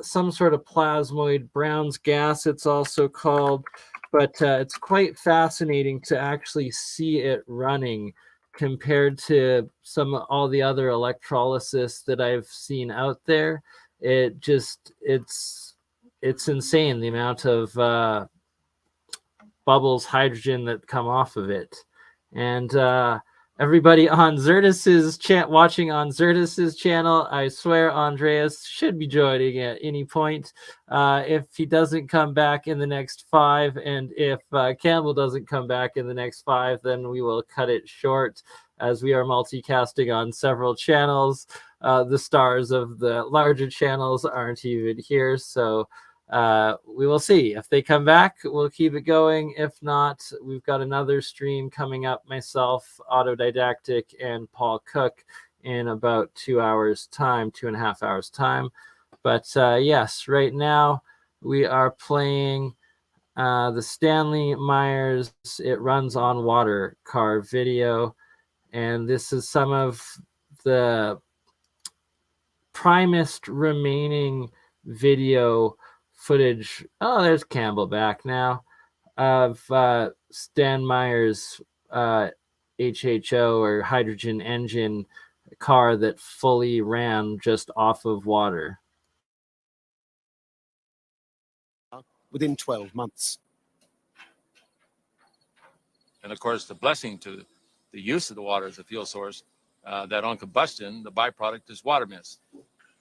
some sort of plasmoid, Brown's gas it's also called. But it's quite fascinating to actually see it running compared to all the other electrolysis that I've seen out there. It's insane the amount of bubbles hydrogen that come off of it. And everybody on Xirtus's watching on Xirtus's channel, I swear Andreas should be joining at any point. If he doesn't come back in the next 5, and if Campbell doesn't come back in the next 5, then we will cut it short, as we are multicasting on several channels. The stars of the larger channels aren't even here, so we will see. If they come back, we'll keep it going. If not, we've got another stream coming up, myself, AutoDidactic, and Paul Cook in about 2 hours time, 2.5 hours time. But yes, right now we are playing the Stanley Meyer's It Runs on Water car video. And this is some of the primest remaining video footage. Oh, there's Campbell back now, of Stan Meyer's HHO or hydrogen engine car that fully ran just off of water. Within 12 months. And of course, the blessing to the use of the water as a fuel source, that on combustion, the byproduct is water mist.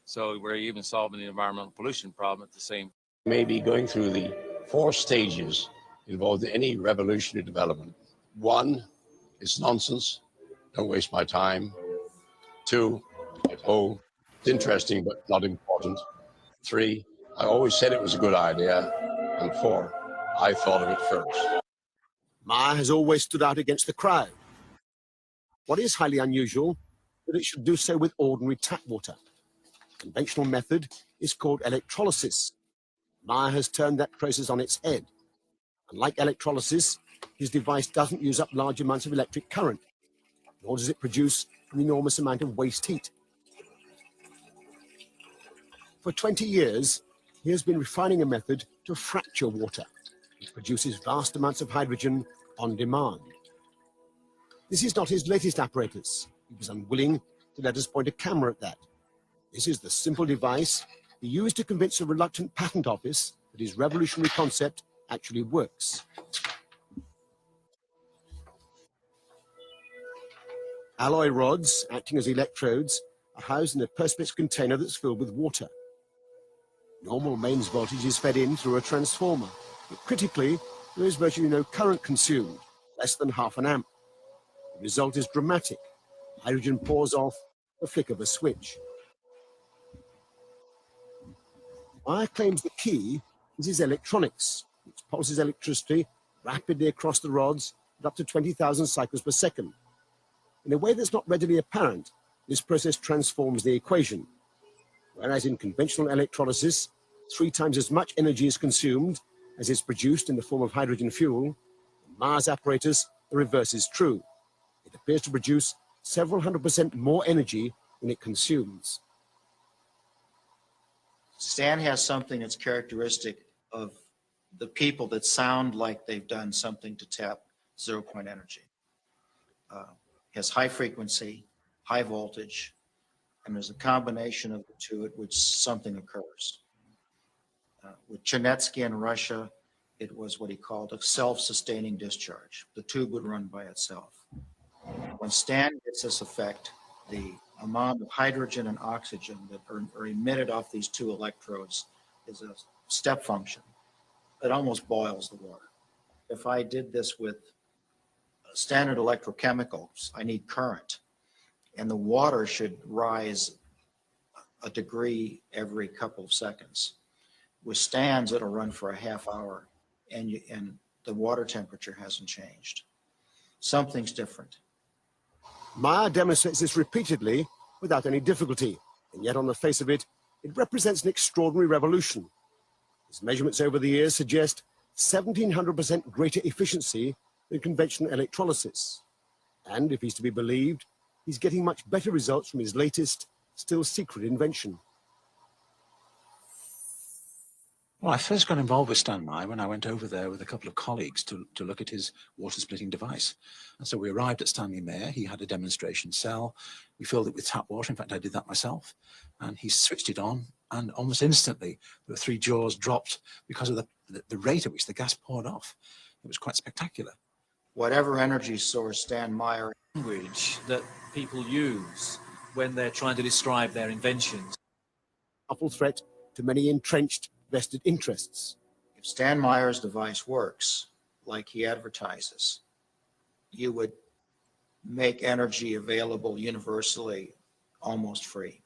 So we're even solving the environmental pollution problem at the same. Maybe going through the 4 stages involved in any revolutionary development. 1, it's nonsense. Don't waste my time. 2, oh, it's interesting but not important. 3, I always said it was a good idea. And 4, I thought of it first. Meyer has always stood out against the crowd. What is highly unusual, that it should do so with ordinary tap water. The conventional method is called electrolysis. Meyer has turned that process on its head. Unlike electrolysis, his device doesn't use up large amounts of electric current, nor does it produce an enormous amount of waste heat. For 20 years, he has been refining a method to fracture water, which produces vast amounts of hydrogen on demand. This is not his latest apparatus. He was unwilling to let us point a camera at that. This is the simple device he used to convince a reluctant patent office that his revolutionary concept actually works. Alloy rods, acting as electrodes, are housed in a perspex container that's filled with water. Normal mains voltage is fed in through a transformer, but critically, there is virtually no current consumed, less than ½ amp. The result is dramatic. Hydrogen pours off the flick of a switch. Meyer claims the key is his electronics, which pulses electricity rapidly across the rods at up to 20,000 cycles per second. In a way that's not readily apparent, this process transforms the equation. Whereas in conventional electrolysis, 3 times as much energy is consumed as is produced in the form of hydrogen fuel, in Meyer's apparatus, the reverse is true. It appears to produce several 100% more energy than it consumes. Stan has something that's characteristic of the people that sound like they've done something to tap 0-point energy. Has high frequency, high voltage, and there's a combination of the two at which something occurs. With Chernetsky in Russia, it was what he called a self-sustaining discharge. The tube would run by itself. When Stan gets this effect, the amount of hydrogen and oxygen that are emitted off these 2 electrodes is a step function. It almost boils the water. If I did this with standard electrochemicals, I need current, and the water should rise a degree every couple of seconds. With Stan's, it'll run for a ½ hour, and the water temperature hasn't changed. Something's different. Meyer demonstrates this repeatedly without any difficulty, and yet on the face of it, it represents an extraordinary revolution. His measurements over the years suggest 1,700% greater efficiency than conventional electrolysis. And if he's to be believed, he's getting much better results from his latest, still secret invention. Well, I first got involved with Stan Meyer when I went over there with a couple of colleagues to look at his water splitting device. And so we arrived at Stanley Mayer. He had a demonstration cell. We filled it with tap water. In fact, I did that myself. And he switched it on, and almost instantly, there were 3 jaws dropped because of the rate at which the gas poured off. It was quite spectacular. Whatever energy source Stan Meyer... Language that people use when they're trying to describe their inventions. Awful threat to many entrenched vested interests. If Stan Meyer's device works like he advertises, you would make energy available universally, almost free.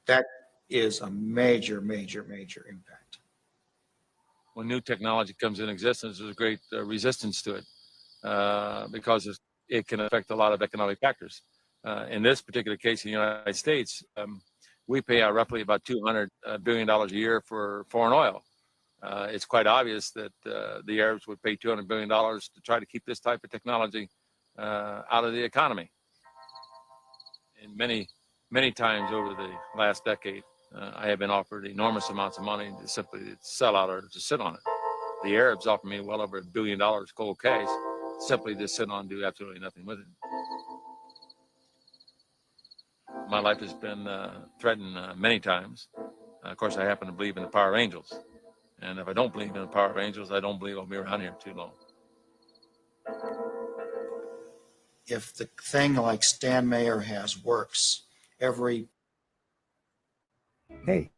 That is a major, major, major impact. When new technology comes in existence, there's a great resistance to it because it can affect a lot of economic factors. In this particular case, in the United States, we pay out roughly about $200 billion a year for foreign oil. It's quite obvious that the Arabs would pay $200 billion to try to keep this type of technology out of the economy. And many, many times over the last decade, I have been offered enormous amounts of money to simply sell out or to sit on it. The Arabs offer me well over $1 billion cold cash, simply to sit on and do absolutely nothing with it. My life has been threatened many times. Of course, I happen to believe in the power of angels. And if I don't believe in the power of angels, I don't believe I'll be around here too long. If the thing like Stan Meyer has works, every... Hey,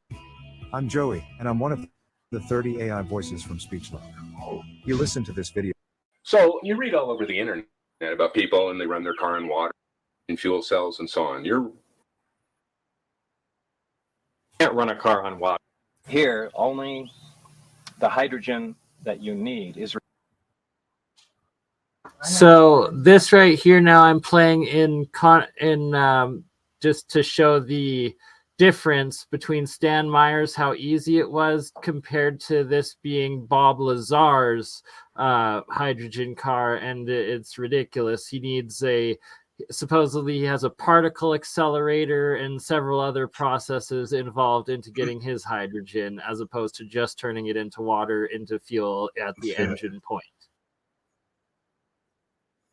I'm Joey, and I'm one of the 30 AI voices from SpeechLog. You listen to this video. So you read all over the internet about people and they run their car on water and fuel cells and so on. You can't run a car on water. Here, only the hydrogen that you need is. So this right here now I'm playing in just to show the difference between Stan Meyer's, how easy it was, compared to this being Bob Lazar's hydrogen car, and it's ridiculous. He needs supposedly he has a particle accelerator and several other processes involved into getting his hydrogen, as opposed to just turning it into water, into fuel at the engine point.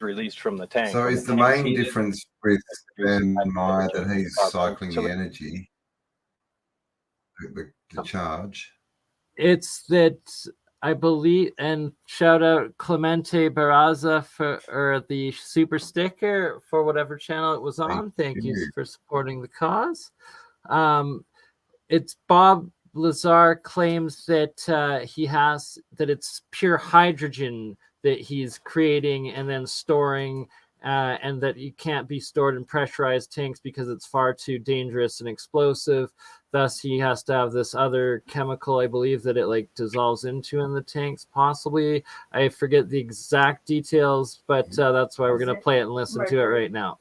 Released from the tank. So is the main difference with Stan Meyer that he's cycling the energy, the charge? It's that I believe, and shout out Clemente Barraza for the super sticker for whatever channel it was on. Thank you for supporting the cause. It's Bob Lazar claims that it's pure hydrogen that he's creating and then storing, and that it can't be stored in pressurized tanks because it's far too dangerous and explosive. Thus, he has to have this other chemical, I believe, that it like dissolves into in the tanks, possibly. I forget the exact details, but that's why we're going to play it and listen to it right now.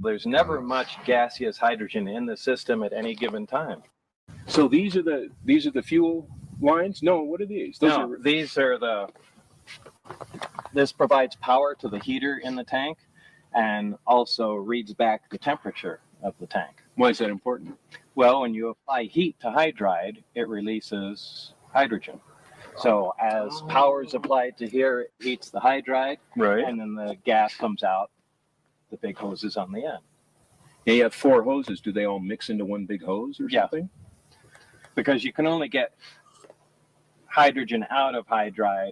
There's never much gaseous hydrogen in the system at any given time. So these are the fuel lines? No, what are these? This provides power to the heater in the tank and also reads back the temperature of the tank. Why is that important? Well, when you apply heat to hydride, it releases hydrogen. So as power is applied to here, it heats the hydride, right, and then the gas comes out the big hoses on the end. And you have 4 hoses. Do they all mix into one big hose or something? Because you can only get hydrogen out of hydride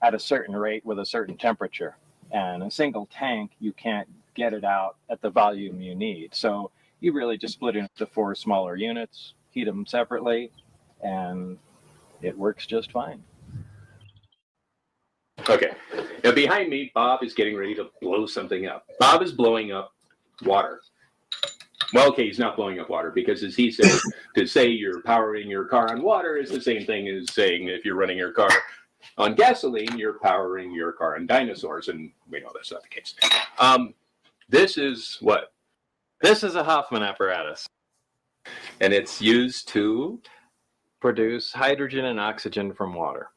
at a certain rate with a certain temperature. And a single tank, you can't get it out at the volume you need. So you really just split it into 4 smaller units, heat them separately, and it works just fine. Okay. Now behind me, Bob is getting ready to blow something up. Bob is blowing up water. Well, okay, he's not blowing up water because, as he said, to say you're powering your car on water is the same thing as saying if you're running your car on gasoline, you're powering your car on dinosaurs, and we know that's not the case. This is what? This is a Hoffman apparatus. And it's used to produce hydrogen and oxygen from water.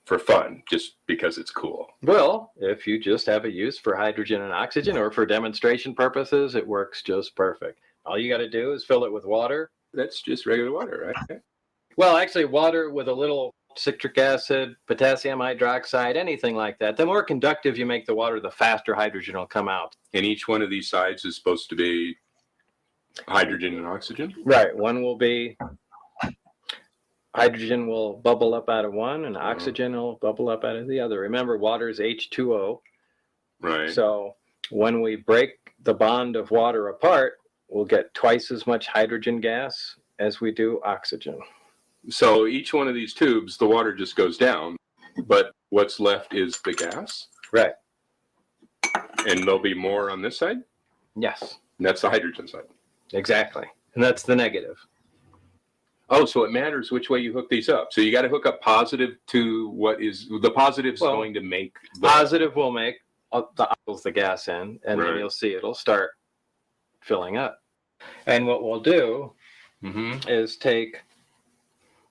For fun, just because it's cool. Well, if you just have a use for hydrogen and oxygen or for demonstration purposes, it works just perfect. All you got to do is fill it with water. That's just regular water, right? Well, actually, water with a little citric acid, potassium hydroxide, anything like that. The more conductive you make the water, the faster hydrogen will come out. And each one of these sides is supposed to be hydrogen and oxygen? Right. One will be hydrogen will bubble up out of one and oxygen will bubble up out of the other. Remember, water is H2O. Right. So when we break the bond of water apart, we'll get twice as much hydrogen gas as we do oxygen. So each one of these tubes, the water just goes down, but what's left is the gas? Right. And there'll be more on this side? Yes. And that's the hydrogen side. Exactly. And that's the negative. Oh, so it matters which way you hook these up. So you got to hook up positive to what is the positive's going to make the positive will make the gas in, and then you'll see it'll start filling up. And what we'll do is take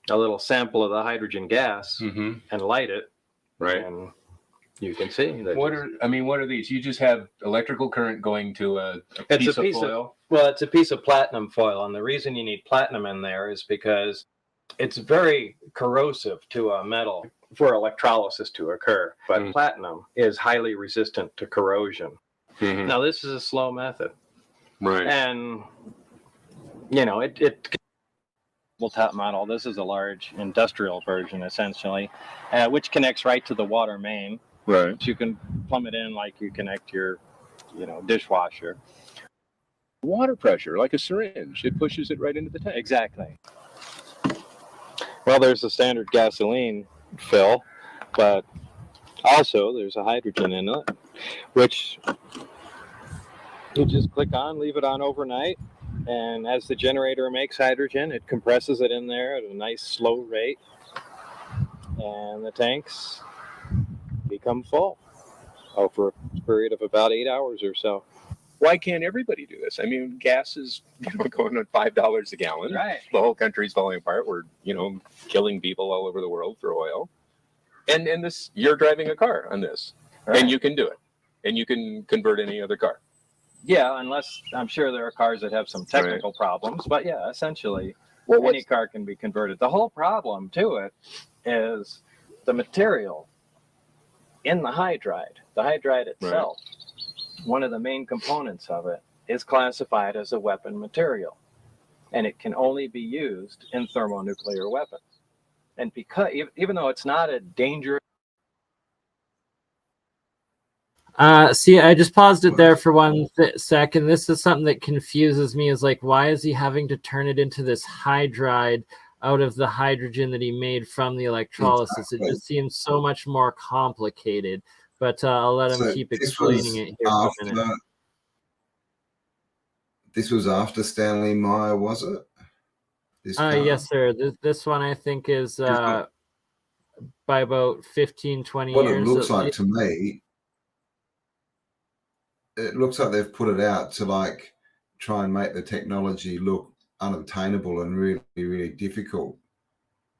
a little sample of the hydrogen gas and light it. Right. And you can see that. What are these? You just have electrical current going to a piece of foil? Well, it's a piece of platinum foil, and the reason you need platinum in there is because it's very corrosive to a metal for electrolysis to occur. But platinum is highly resistant to corrosion. Now, this is a slow method. Right. And, we'll top model. This is a large industrial version, essentially, which connects right to the water main. Right. So you can plumb it in like you connect your, dishwasher. Water pressure, like a syringe. It pushes it right into the tank. Exactly. Well, there's a standard gasoline fill, but also there's a hydrogen in it, which you just click on, leave it on overnight, and as the generator makes hydrogen, it compresses it in there at a nice slow rate, and the tanks become full for a period of about 8 hours or so. Why can't everybody do this? I mean, gas is going on $5 a gallon. Right. The whole country's falling apart. We're, killing people all over the world for oil. And this, you're driving a car on this, and you can do it, and you can convert any other car. Yeah, unless I'm sure there are cars that have some technical problems, but yeah, essentially, any car can be converted. The whole problem to it is the material in the hydride itself. One of the main components of it is classified as a weapon material, and it can only be used in thermonuclear weapons. And because, even though it's not a dangerous, See, I just paused it there for one second. This is something that confuses me. Is like, why is he having to turn it into this hydride out of the hydrogen that he made from the electrolysis? Exactly. It just seems so much more complicated. But I'll let him keep explaining it here for a minute. This was after Stanley Meyer, was it? Yes, sir. This one I think is by about 15, 20 what years. It looks like to me, it looks like they've put it out to like try and make the technology look unobtainable and really, really difficult.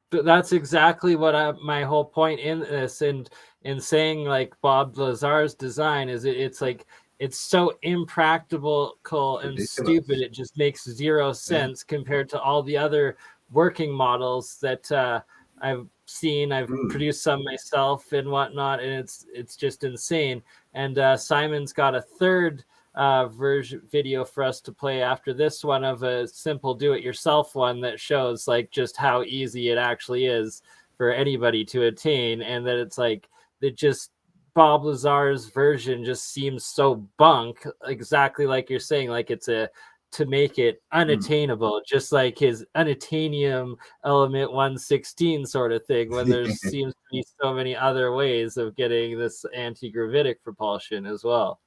But that's exactly what my whole point in this and in saying like Bob Lazar's design is it's like it's so impractical and stupid. It just makes zero sense compared to all the other working models that I've seen. I've produced some myself and whatnot, and it's just insane. And Simon's got a third video for us to play after this one of a simple do-it-yourself one that shows like just how easy it actually is for anybody to attain, and that it's like that just Bob Lazar's version just seems so bunk, exactly like you're saying, like it's a to make it unattainable, just like his unattainium element 116 sort of thing, when there seems to be so many other ways of getting this anti-gravitic propulsion as well.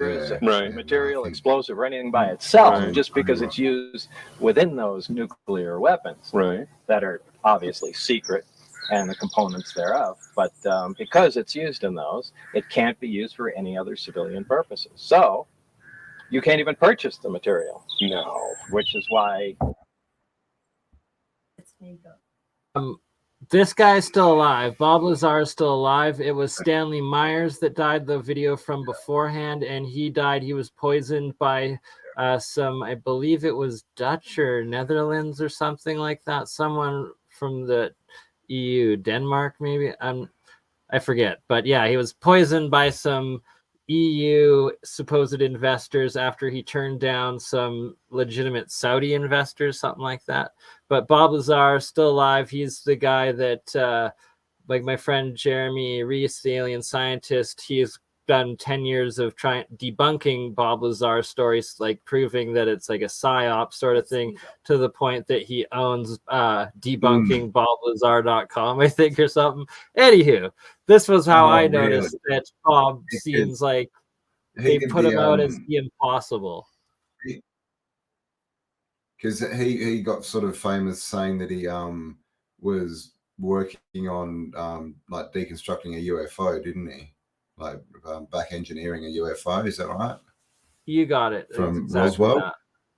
Material, explosive, or anything by itself, just because it's used within those nuclear weapons that are obviously secret and the components thereof. But because it's used in those, it can't be used for any other civilian purposes. So you can't even purchase the material. No. Which is why... This guy's still alive. Bob Lazar is still alive. It was Stanley Myers that died, the video from beforehand, and he died. He was poisoned by some, I believe it was Dutch or Netherlands or something like that. Someone from the EU, Denmark maybe. I forget. But yeah, he was poisoned by some EU supposed investors after he turned down some legitimate Saudi investors, something like that. But Bob Lazar is still alive. He's the guy that, like my friend Jeremy Reese, the alien scientist, he's done 10 years of debunking Bob Lazar stories, like proving that it's like a psyop sort of thing, to the point that he owns debunkingbobLazar.com, I think, or something. Anywho, this was how I noticed that Bob seems like they put him out as the impossible. Because he got sort of famous saying that he was working on like deconstructing a UFO, didn't he? Like back engineering a UFO, is that right? You got it. From exactly Roswell? that.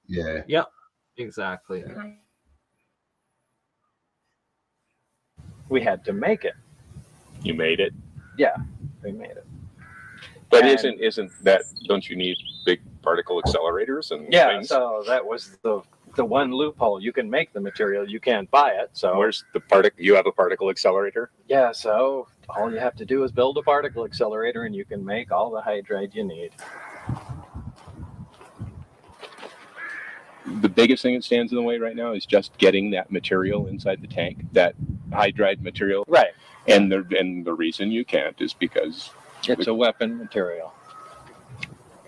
Yeah. Yep, exactly. We had to make it. You made it? Yeah, we made it. But isn't that, don't you need big particle accelerators and things? So that was the one loophole. You can make the material, you can't buy it. So where's the particle? You have a particle accelerator? Yeah, so all you have to do is build a particle accelerator and you can make all the hydride you need. The biggest thing that stands in the way right now is just getting that material inside the tank, that hydride material. Right. And the reason you can't is because it's a weapon material.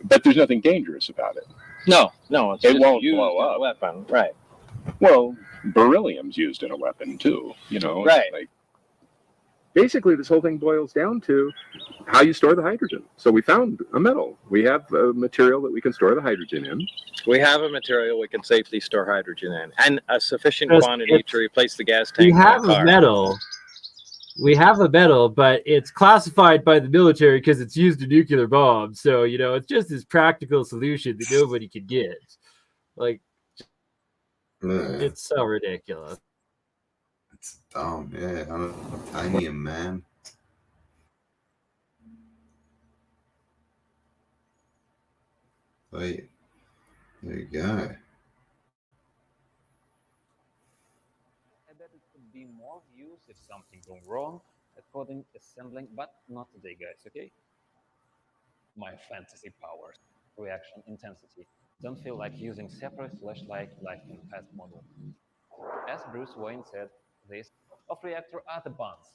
But there's nothing dangerous about it. No, it's it just won't used blow up. A weapon, right? Well, beryllium's used in a weapon too. You know, right? Like, basically, this whole thing boils down to how you store the hydrogen. So we found a metal. We have a material that we can store the hydrogen in. We have a material we can safely store hydrogen in, and a sufficient quantity to replace the gas tank. We have a metal. We have a metal, but it's classified by the military because it's used in nuclear bombs. So, you know, it's just this practical solution that nobody could get. Like, it's so ridiculous. It's dumb, yeah. Titanium, man. Wait, there you go. Be more views if something goes wrong at coding assembling, but not today, guys. Okay, my fantasy powers, reaction intensity, don't feel like using separate flashlight like in past model. As Bruce Wayne said, this of reactor are the bonds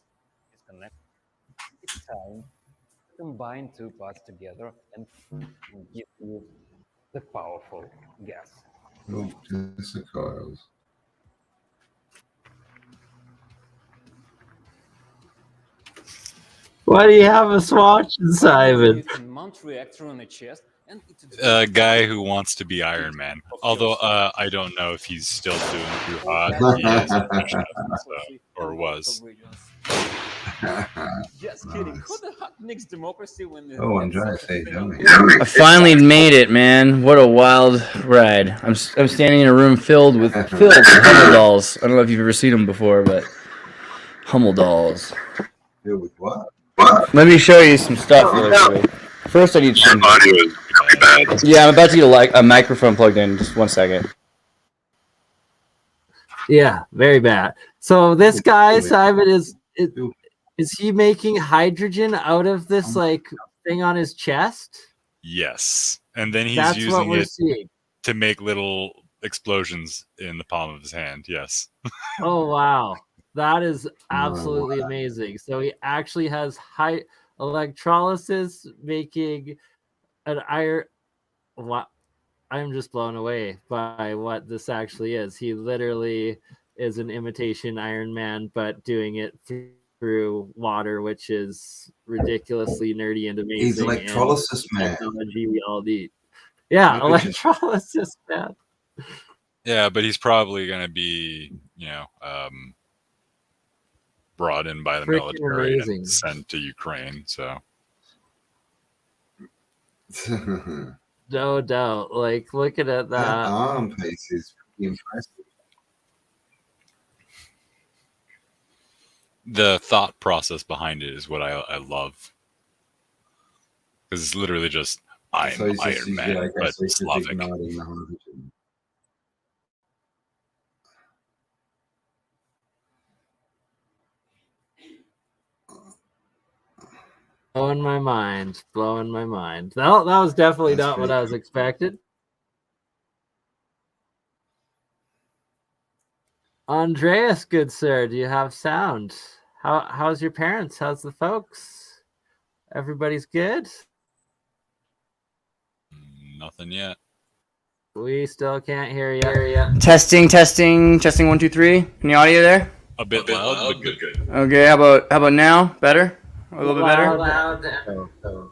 is connected. It's time, combine two parts together and give you the powerful gas. Oh, vesicles. Why do you have us watching, Simon? You can mount reactor on a chest and A guy who wants to be Iron Man. Although I don't know if he's still doing too hot. He is a chef, so, or was. Just kidding. Who the heck needs democracy when Oh, Andreas, hey, I finally made it, man. What a wild ride. I'm standing in a room filled with Hummel dolls. I don't know if you've ever seen them before, but Hummel dolls. Filled with what? Let me show you some stuff really quick. First, I need some. Yeah, I'm about to get a microphone plugged in. Just 1 second. Yeah, very bad. So this guy, Simon, is he making hydrogen out of this like thing on his chest? Yes, and then he's That's what using we're it seeing. to make little explosions in the palm of his hand. Yes. Oh wow, that is absolutely amazing. So he actually has high electrolysis making an iron. What? I'm just blown away by what this actually is. He literally is an imitation Iron Man, but doing it through water, which is ridiculously nerdy and amazing. He's electrolysis man. Technology we all need. Yeah, electrolysis man. Yeah, but he's probably going to be, brought in by the Freaking military amazing. and sent to Ukraine. So. No doubt. Like, looking at that. That arm piece is impressive. The thought process behind it is what I love. Because it's literally just, I'm So he's just- Iron Man, yeah, I but guess he's just Slavic. igniting the hydrogen. Blowing my mind. Blowing my mind. That was definitely That's not what pretty I was expecting. Andreas, good sir, do you have sound? How's your parents? How's the folks? Everybody's good? Nothing yet. We still can't hear you. Testing. 1, 2, 3. Any audio there? A bit loud, but good. Okay. How about now? Better? A little bit better. Loud.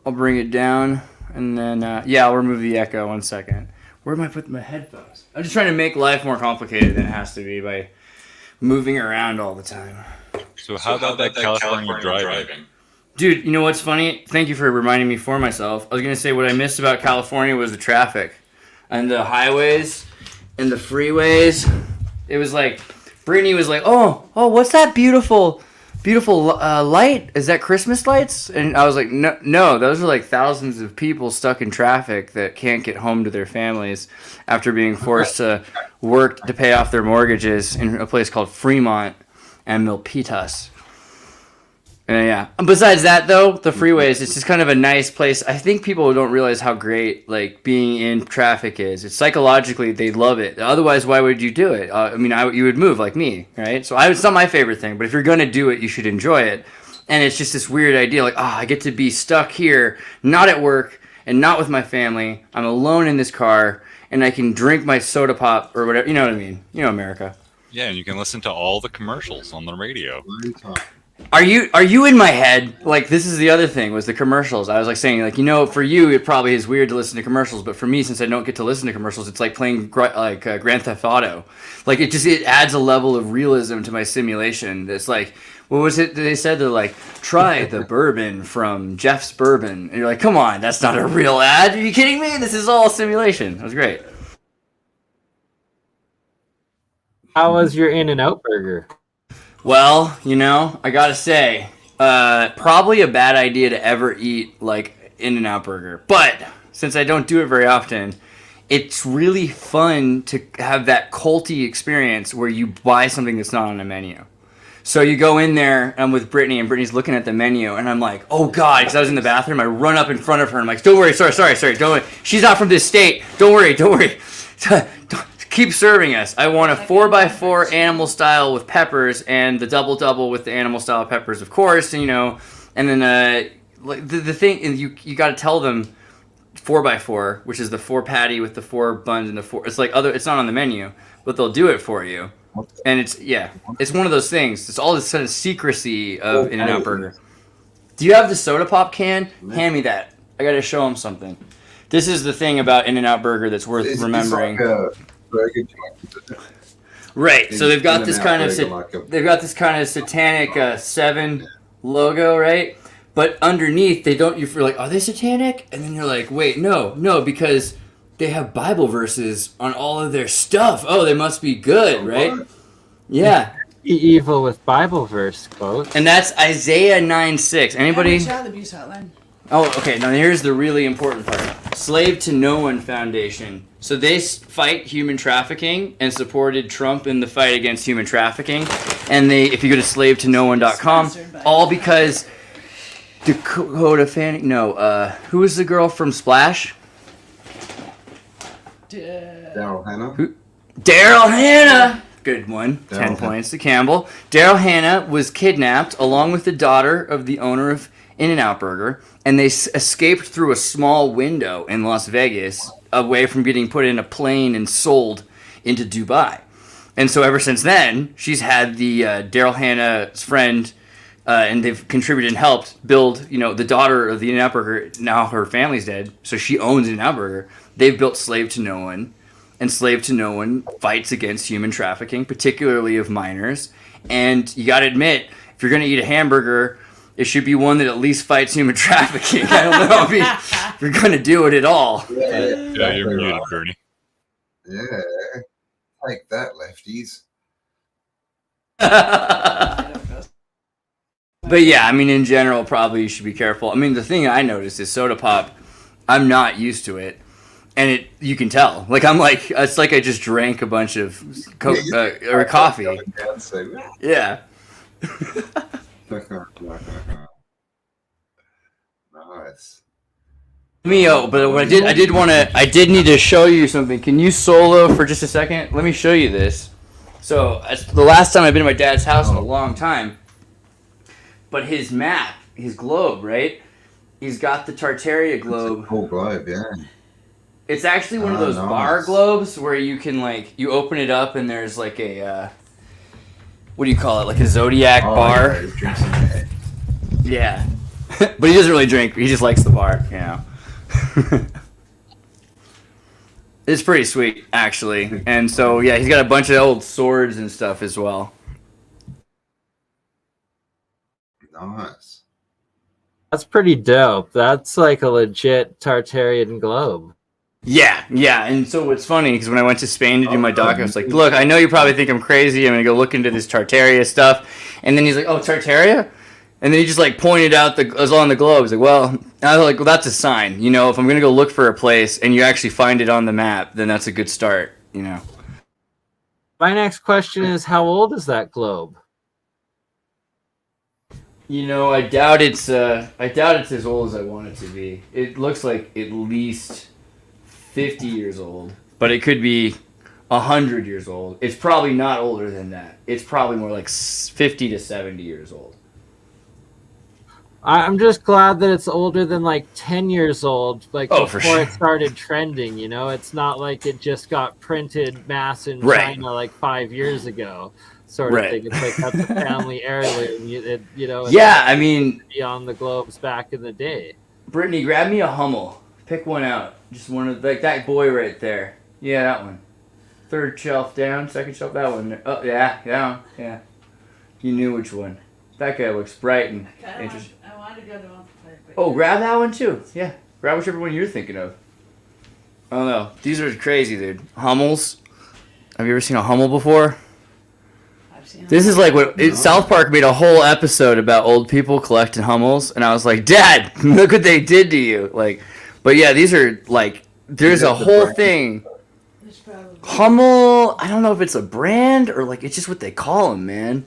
I'll bring it down, and then I'll remove the echo. 1 second. Where am I putting my headphones? I'm just trying to make life more complicated than it has to be by moving around all the time. So how about that California driving? Dude, you know what's funny? Thank you for reminding me for myself. I was going to say what I missed about California was the traffic and the highways and the freeways. It was like, Brittany was like, oh, what's that beautiful light? Is that Christmas lights? And I was like, no, those are like thousands of people stuck in traffic that can't get home to their families after being forced to work to pay off their mortgages in a place called Fremont and Milpitas. Yeah. Besides that, though, the freeways, it's just kind of a nice place. I think people don't realize how great like being in traffic is. It's psychologically, they love it. Otherwise, why would you do it? You would move like me, right? So it's not my favorite thing, but if you're going to do it, you should enjoy it. And it's just this weird idea like, I get to be stuck here, not at work and not with my family. I'm alone in this car and I can drink my soda pop or whatever. You know what I mean? You know, America. Yeah, and you can listen to all the commercials on the radio. Are you in my head? Like, this is the other thing, was the commercials. I was like saying, like, for you, it probably is weird to listen to commercials, but for me, since I don't get to listen to commercials, it's like playing Grand Theft Auto. Like, it adds a level of realism to my simulation. It's like, what was it they said? They're like, try the bourbon from Jeff's Bourbon. And you're like, come on, that's not a real ad. Are you kidding me? This is all simulation. It was great. How was your In-N-Out burger? Well, I gotta say, probably a bad idea to ever eat like In-N-Out burger. But since I don't do it very often, it's really fun to have that culty experience where you buy something that's not on a menu. So you go in there, I'm with Brittany, and Brittany's looking at the menu, and I'm like, oh God, because I was in the bathroom, I run up in front of her, and I'm like, don't worry, sorry, don't worry. She's not from this state. Don't worry. Keep serving us. I want a 4x4 animal style with peppers and the double with the animal style peppers, of course, and And then like the thing, and you got to tell them 4x4, which is the 4 patty with the 4 buns and the 4. It's like it's not on the menu, but they'll do it for you. And it's one of those things. It's all this kind of secrecy of In-N-Out Burger. Do you have the soda pop can? Hand me that. I got to show them something. This is the thing about In-N-Out Burger that's worth remembering. It's like a burger joint. Right. So they've got this kind of satanic 7 logo, right? But underneath, you feel like, are they satanic? And then you're like, wait, no, because they have Bible verses on all of their stuff. Oh, they must be good, right? Yeah. Be evil with Bible verse quotes. And that's Isaiah 9:6. Anybody? Yeah, child abuse hotline. Oh, okay. Now here's the really important part. Slave to No One Foundation. So they fight human trafficking and supported Trump in the fight against human trafficking. And if you go to slavetoknoone.com, all because Dakota Fanning. No, who was the girl from Splash? Daryl Hannah. Daryl Hannah. Good one. 10 points to Campbell. Daryl Hannah was kidnapped along with the daughter of the owner of In-N-Out Burger, and they escaped through a small window in Las Vegas, away from getting put in a plane and sold into Dubai. And so ever since then, she's had the Daryl Hannah's friend, and they've contributed and helped build, the daughter of the In-N-Out Burger. Now her family's dead, so she owns In-N-Out Burger. They've built Slave to No One, and Slave to No One fights against human trafficking, particularly of minors. And you got to admit, if you're going to eat a hamburger, it should be one that at least fights human trafficking. I don't know if you're going to do it at all. Yeah, you're muted, Bernie. Yeah, like that, lefties. But yeah, I mean, in general, probably you should be careful. I mean, the thing I noticed is soda pop. I'm not used to it, and you can tell. Like it's like I just drank a bunch of Coke or coffee. Yeah. Nice. But what I did need to show you something. Can you solo for just a second? Let me show you this. So it's the last time I've been to my dad's house in a long time. But his map, his globe, right? He's got the Tartaria globe. Cool globe, yeah. It's actually one of those bar globes where you can you open it up and there's like a what do you call it? Like a Zodiac bar. Yeah. But he doesn't really drink. He just likes the bar, It's pretty sweet, actually. And so, yeah, he's got a bunch of old swords and stuff as well. Nice. That's pretty dope. That's like a legit Tartarian globe. Yeah. And so it's funny, because when I went to Spain to do my doc, I was like, look, I know you probably think I'm crazy. I'm going to go look into this Tartaria stuff. And then he's like, oh, Tartaria? And then he just pointed out it was on the globe. He's like, well, I was like, well, that's a sign. If I'm going to go look for a place and you actually find it on the map, then that's a good start, My next question is, how old is that globe? I doubt it's as old as I want it to be. It looks like at least 50 years old, but it could be 100 years old. It's probably not older than that. It's probably more like 50 to 70 years old. I'm just glad that it's older than 10 years old, before sure. it started trending. It's not like it just got printed mass in Right. China 5 years ago, sort of Right. thing. It's that's a family heirloom. Yeah, I mean, on the globes back in the day. Brittany, grab me a Hummel. Pick one out. Just one of that boy right there. Yeah, that one. Third shelf down, second shelf, that one. Oh yeah, down. Yeah. You knew which one. That guy looks bright and interesting. I want to go to one. Oh, grab that one too. Yeah, grab whichever one you're thinking of. Oh no, these are crazy, dude. Hummels. Have you ever seen a Hummel before? I've seen. This is like South Park made a whole episode about old people collecting Hummels, and I was like, Dad, look what they did to you. But yeah, these are there's a whole thing. Hummel. I don't know if it's a brand or it's just what they call them, man.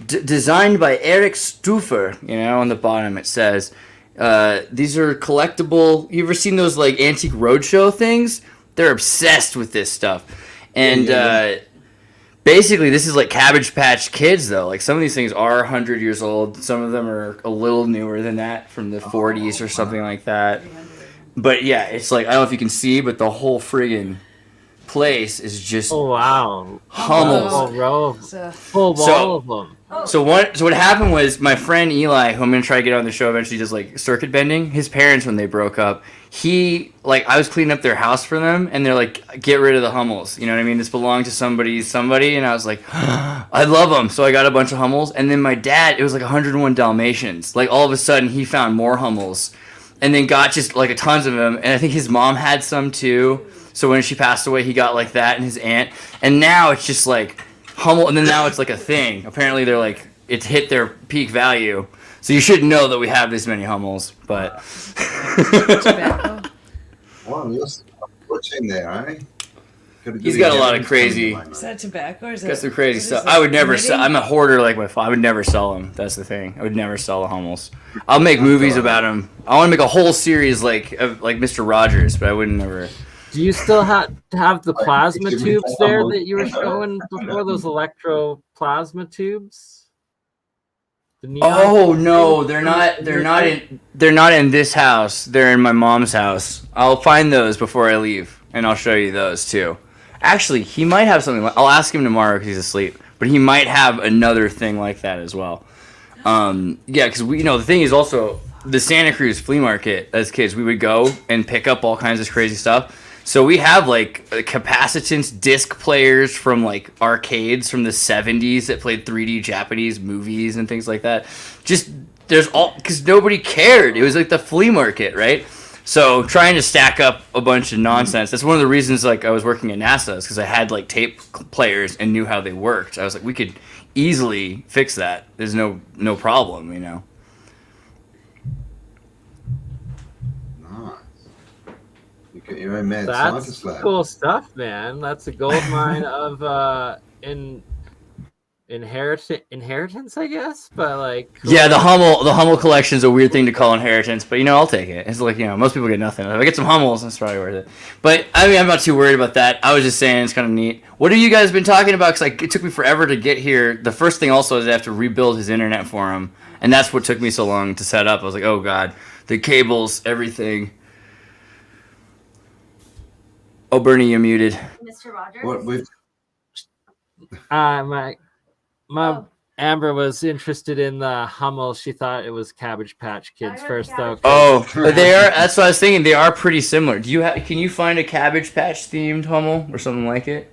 Designed by Eric Stufer, on the bottom it says, these are collectible. You ever seen those Antique Roadshow things? They're obsessed with this stuff. And basically this is like Cabbage Patch Kids though. Like some of these things are 100 years old. Some of them are a little newer than that, from the 40s or something like that. But yeah, it's like, I don't know if you can see, but the whole friggin' place is just wow, Hummels. Whole row, full wall of them. So what happened was, my friend Eli, who I'm gonna try to get on the show eventually, does like circuit bending. His parents, when they broke up, I was cleaning up their house for them, and they're like, get rid of the Hummels. You know what I mean? This belonged to somebody, and I was like, I love them. So I got a bunch of Hummels, and then my dad, it was like 101 Dalmatians. Like all of a sudden, he found more Hummels, and then got just like tons of them. And I think his mom had some too. So when she passed away, he got like that, and his aunt. And now it's just like Hummel, and then now it's like a thing. Apparently they're like, it's hit their peak value. So you should know that we have this many Hummels, but what's in there, eh? He's got a lot of crazy. Is that tobacco or is that? Got some crazy stuff. I would never sell. I'm a hoarder like my father. I would never sell them. That's the thing. I would never sell the Hummels. I'll make movies about them. I want to make a whole series like Mr. Rogers, but I wouldn't never. Do you still have the plasma tubes there that you were showing before? Those electroplasma tubes? Oh no, they're not in this house. They're in my mom's house. I'll find those before I leave, and I'll show you those too. Actually, he might have something. I'll ask him tomorrow because he's asleep. But he might have another thing like that as well. Yeah, because the thing is also the Santa Cruz flea market. As kids, we would go and pick up all kinds of crazy stuff. So we have like capacitance disc players from like arcades from the 70s that played 3D Japanese movies and things like that. Just there's all because nobody cared. It was like the flea market, right? So trying to stack up a bunch of nonsense. That's one of the reasons like I was working at NASA, is because I had like tape players and knew how they worked. I was like, we could easily fix that. There's no problem, you know. You're a mad That's scientist lab. cool stuff, man. That's a gold mine of inheritance, I guess. But like, cool. Yeah, the Hummel collection is a weird thing to call inheritance, but I'll take it. It's like most people get nothing. If I get some Hummels, that's probably worth it. But I mean, I'm not too worried about that. I was just saying it's kind of neat. What have you guys been talking about? Because it took me forever to get here. The first thing also is I have to rebuild his internet for him, and that's what took me so long to set up. I was like, oh god, the cables, everything. Oh, Bernie, you're muted. Mr. Rogers. What with? My Amber was interested in the Hummel. She thought it was Cabbage Patch Kids first, though. Oh, but they are. That's what I was thinking. They are pretty similar. Can you find a Cabbage Patch themed Hummel or something like it?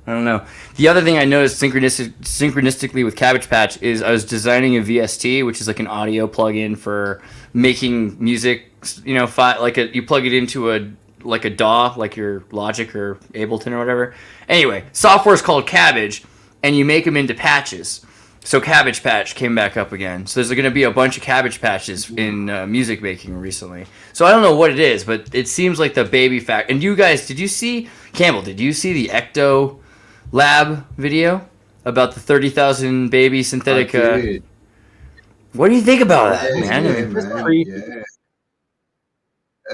I don't know. The other thing I noticed synchronistically with Cabbage Patch is I was designing a VST, which is like an audio plugin for making music. You plug it into a DAW, like your Logic or Ableton or whatever. Anyway, software is called Cabbage, and you make them into patches. So Cabbage Patch came back up again. So there's going to be a bunch of Cabbage Patches in music making recently. So I don't know what it is, but it seems like the baby fact. And you guys, Campbell, did you see the Ecto Lab video about the 30,000 baby synthetic? What do you think about that, man? Yeah.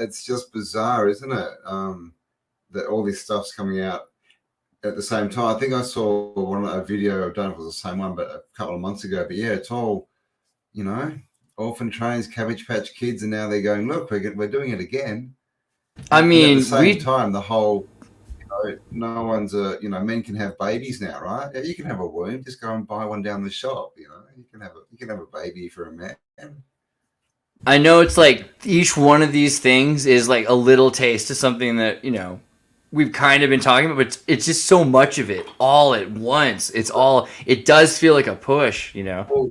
It's just bizarre, isn't it? That all this stuff's coming out at the same time. I think I saw a video. I don't know if it was the same one, but a couple of months ago. But yeah, it's all, orphan trains, Cabbage Patch Kids, and now they're going, look, we're doing it again. I mean, and at the same time, the whole, no one's men can have babies now, right? Yeah, you can have a womb. Just go and buy one down the shop. You can have a baby for a man. I know it's like each one of these things is like a little taste of something that, we've kind of been talking about, but it's just so much of it all at once. It does feel like a push, Well,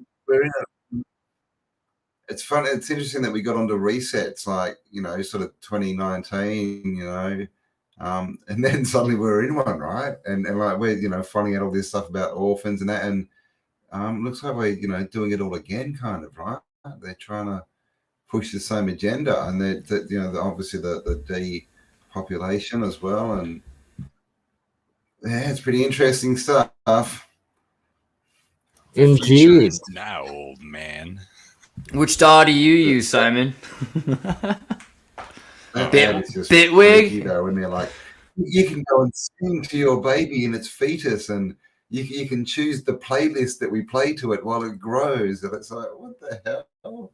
it's fun. It's interesting that we got onto resets like, sort of 2019, and then suddenly we're in one, right? And like we're, finding out all this stuff about orphans and that, and looks like we're, doing it all again, kind of, right? They're trying to push the same agenda, and that obviously the depopulation as well, and yeah, it's pretty interesting stuff. Indeed. Now, old man. Which DAW do you use, Simon? Bitwig? When they're like, you can go and sing to your baby in its fetus, and you can choose the playlist that we play to it while it grows, and it's like, what the hell?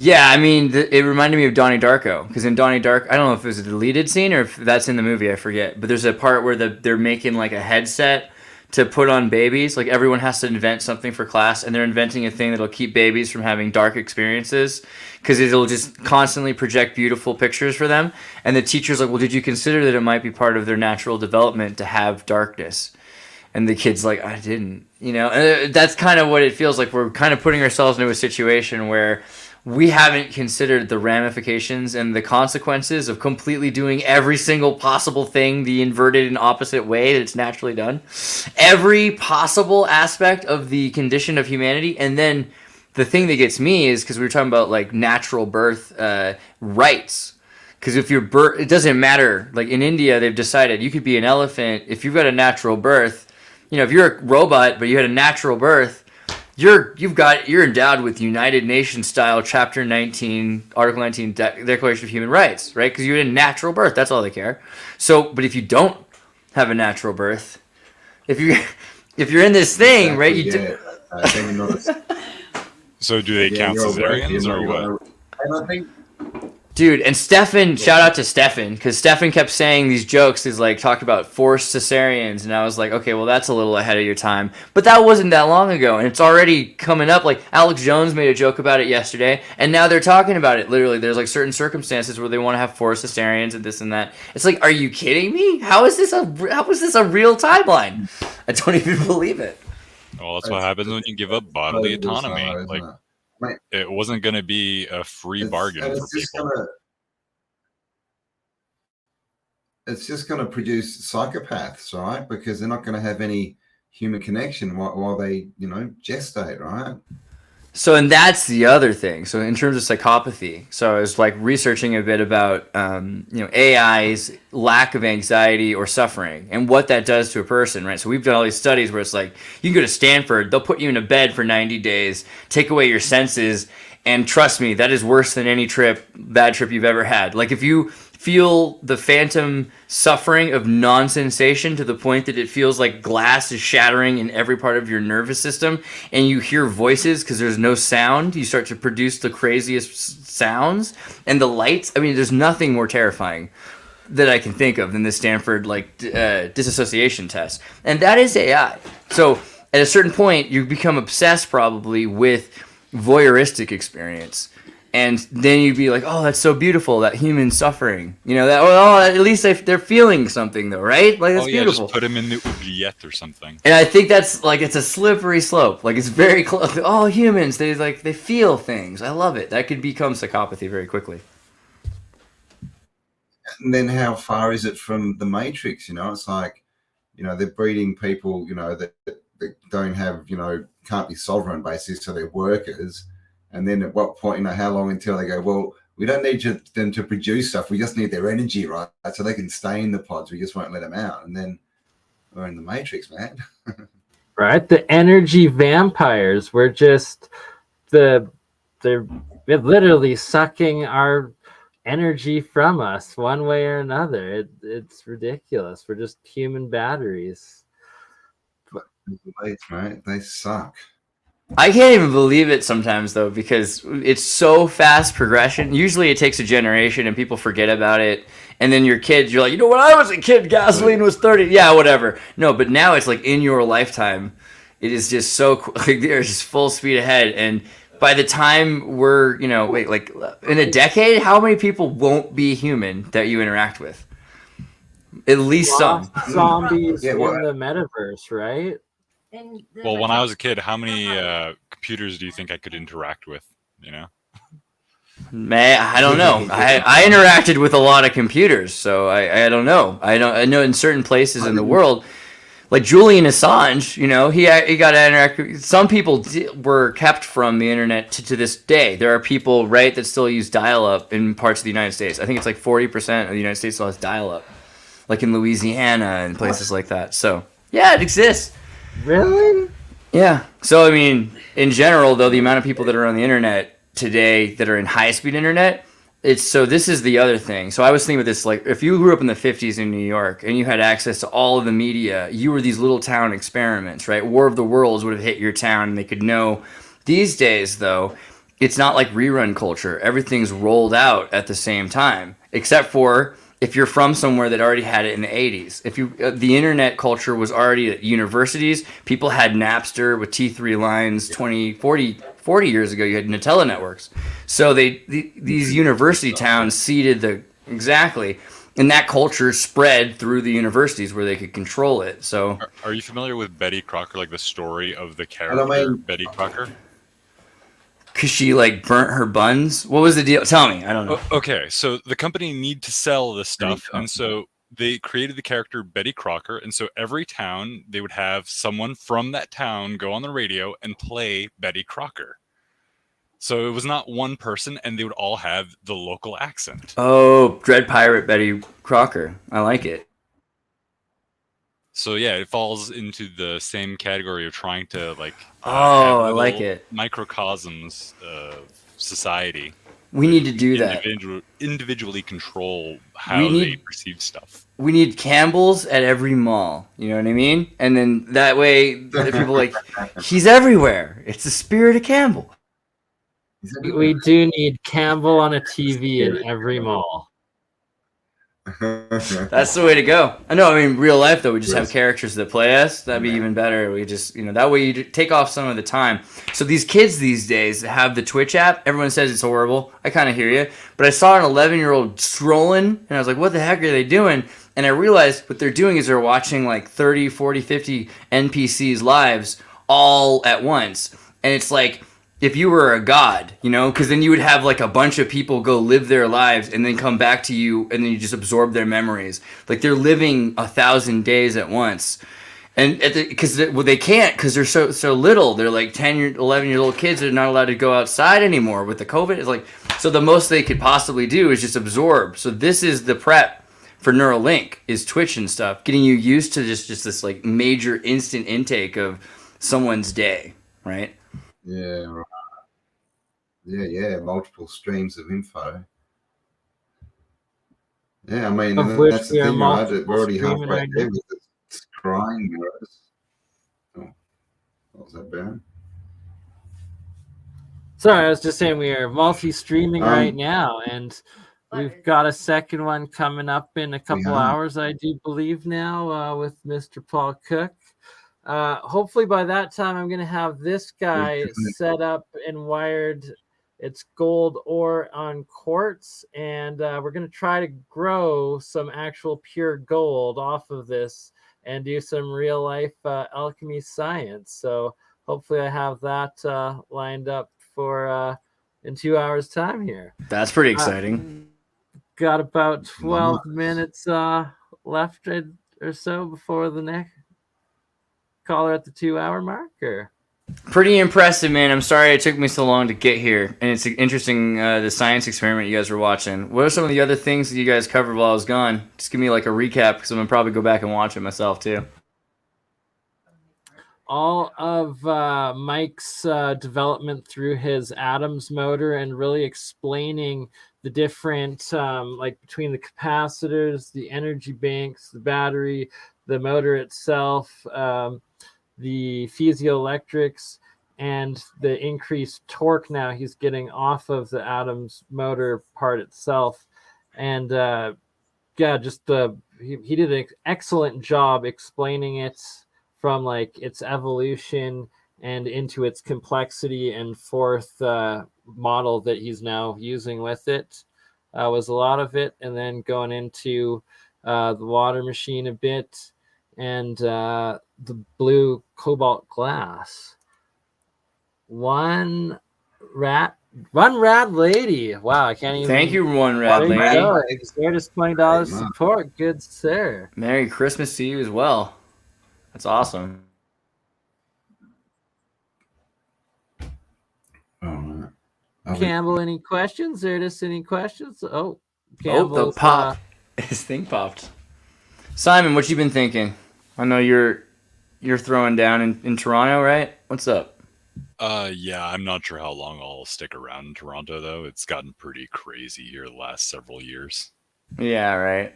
Yeah, I mean, it reminded me of Donnie Darko, because in Donnie Darko, I don't know if it was a deleted scene or if that's in the movie, I forget. But there's a part where they're making like a headset to put on babies. Like everyone has to invent something for class, and they're inventing a thing that'll keep babies from having dark experiences, because it'll just constantly project beautiful pictures for them. And the teacher's like, well, did you consider that it might be part of their natural development to have darkness? And the kid's like, I didn't, And that's kind of what it feels like. We're kind of putting ourselves into a situation where we haven't considered the ramifications and the consequences of completely doing every single possible thing the inverted and opposite way that it's naturally done. Every possible aspect of the condition of humanity. And then the thing that gets me is, because we were talking about like natural birth rights. Because if you're it doesn't matter. Like in India, they've decided you could be an elephant if you've got a natural birth. If you're a robot but you had a natural birth, you're endowed with United Nations style Chapter 19, Article 19 Declaration of Human Rights, right? Because you had a natural birth. That's all they care. So, but if you don't have a natural birth, if you're in this thing, right? So do they count cesareans or what? And I think. Dude, and Stefan, shout out to Stefan, because Stefan kept saying these jokes. He's like, talked about forced cesareans, and I was like, okay, well, that's a little ahead of your time. But that wasn't that long ago, and it's already coming up. Like, Alex Jones made a joke about it yesterday, and now they're talking about it. Literally, there's like certain circumstances where they want to have forced cesareans and this and that. It's like, are you kidding me? How is this a real timeline? I don't even believe it. Well, that's what happens when you give up bodily autonomy. Like, it wasn't going to be a free bargain for people. It's just going to produce psychopaths, right? Because they're not going to have any human connection while they, gestate, right? So, and that's the other thing. So, in terms of psychopathy, so I was like researching a bit about, AI's lack of anxiety or suffering and what that does to a person, right? So, we've done all these studies where it's like, you can go to Stanford, they'll put you in a bed for 90 days, take away your senses, and trust me, that is worse than any bad trip you've ever had. Like, if you feel the phantom suffering of non-sensation to the point that it feels like glass is shattering in every part of your nervous system, and you hear voices because there's no sound, you start to produce the craziest sounds, and the lights, I mean, there's nothing more terrifying that I can think of than this Stanford disassociation test. And that is AI. So at a certain point, you become obsessed probably with voyeuristic experience. And then you'd be like, oh, that's so beautiful, that human suffering. At least they're feeling something, though, right? Like, that's beautiful. Just put them in the oubliette or something. And I think that's, it's a slippery slope. Like, it's very close. All humans, they feel things. I love it. That could become psychopathy very quickly. And then how far is it from the Matrix? It's like, they're breeding people, that don't have, can't be sovereign, basically, so they're workers. And then at what point, how long until they go, well, we don't need them to produce stuff. We just need their energy, right? So they can stay in the pods. We just won't let them out. And then we're in the Matrix, man. Right? The energy vampires were just they're literally sucking our energy from us one way or another. It's ridiculous. We're just human batteries. Right? They suck. I can't even believe it sometimes, though, because it's so fast progression. Usually it takes a generation and people forget about it. And then your kids, you're like, when I was a kid, gasoline was 30. Yeah, whatever. No, but now it's like in your lifetime. It is just so they're just full speed ahead. And by the time we're, in a decade, how many people won't be human that you interact with? At least some. Zombies in the metaverse, right? Well, when I was a kid, how many computers do you think I could interact with? Man, I don't know. I interacted with a lot of computers, so I don't know. I know in certain places in the world, like Julian Assange, he got to interact. Some people were kept from the internet to this day. There are people, right, that still use dial-up in parts of the United States. I think it's like 40% of the United States still has dial-up, like in Louisiana and places like that. So yeah, it exists. Really? Yeah. So, in general, though, the amount of people that are on the internet today that are in high-speed internet, this is the other thing. So I was thinking about this, like if you grew up in the 50s in New York and you had access to all of the media, you were these little town experiments, right? War of the Worlds would have hit your town and they could know. These days, though, it's not like rerun culture. Everything's rolled out at the same time, except for if you're from somewhere that already had it in the 80s. If you the internet culture was already at universities, people had Napster with T3 lines 40 years ago. You had Nutella networks. So these university towns seeded exactly, and that culture spread through the universities where they could control it. So Are you familiar with Betty Crocker, like the story of the character Betty Crocker? Because she like burnt her buns. What was the deal? Tell me. I don't know. Okay, so the company need to sell this stuff, and so they created the character Betty Crocker, and so every town they would have someone from that town go on the radio and play Betty Crocker. So it was not one person, and they would all have the local accent. Oh, Dread Pirate Betty Crocker. I like it. So yeah, it falls into the same category of trying to like. I like it. Microcosms of society. We need to do that. Individually control how they perceive stuff. We need Campbell's at every mall. You know what I mean? And then that way, people like, he's everywhere. It's the spirit of Campbell. We do need Campbell on a TV in every mall. That's the way to go. I know. I mean, real life though, we just have characters that play us. That'd be even better. We just, that way you take off some of the time. So these kids these days have the Twitch app. Everyone says it's horrible. I kind of hear you, but I saw an 11-year-old scrolling, and I was like, "What the heck are they doing?" And I realized what they're doing is they're watching like 30, 40, 50 NPCs' lives all at once, and it's like. If you were a god, because then you would have like a bunch of people go live their lives and then come back to you and then you just absorb their memories. Like they're living 1,000 days at once. And because they can't because they're so little. They're like 11-year-old kids are not allowed to go outside anymore with the COVID. It's like, so the most they could possibly do is just absorb. So this is the prep for Neuralink is Twitch and stuff, getting you used to just this like major instant intake of someone's day, right? Yeah, right. Yeah, multiple streams of info. Yeah, I mean, that's the thing, right? We're already halfway there with the scrying mirrors. Oh, what was that, Baron? Sorry, I was just saying we are multi-streaming right now, and we've got a second one coming up in a couple hours, I do believe now, with Mr. Paul Cook. Hopefully by that time I'm going to have this guy set up and wired. It's gold ore on quartz, and we're going to try to grow some actual pure gold off of this and do some real life alchemy science. So hopefully I have that lined up for in 2 hours time here. That's pretty exciting. Got about 12 minutes left or so before the next caller at the 2 hour marker. Pretty impressive, man. I'm sorry it took me so long to get here. And it's interesting, the science experiment you guys were watching. What are some of the other things that you guys covered while I was gone? Just give me like a recap, because I'm going to probably go back and watch it myself, too. All of Mike's development through his Adams motor and really explaining the different, like between the capacitors, the energy banks, the battery, the motor itself, the piezoelectrics, and the increased torque now he's getting off of the Adams motor part itself. And just he did an excellent job explaining it from like its evolution and into its complexity, and fourth model that he's now using with it was a lot of it, and then going into the water machine a bit, and the blue cobalt glass. One rad lady. Wow, I can't even. Thank you, one rad lady. Xirtus $20 support. Good sir. Merry Christmas to you as well. That's awesome. Campbell, any questions? Xirtus, any questions? Oh, Campbell. The pop. His thing popped. Simon, what you been thinking? I know you're throwing down in Toronto, right? What's up? Yeah, I'm not sure how long I'll stick around in Toronto, though. It's gotten pretty crazy here the last several years. Yeah, right.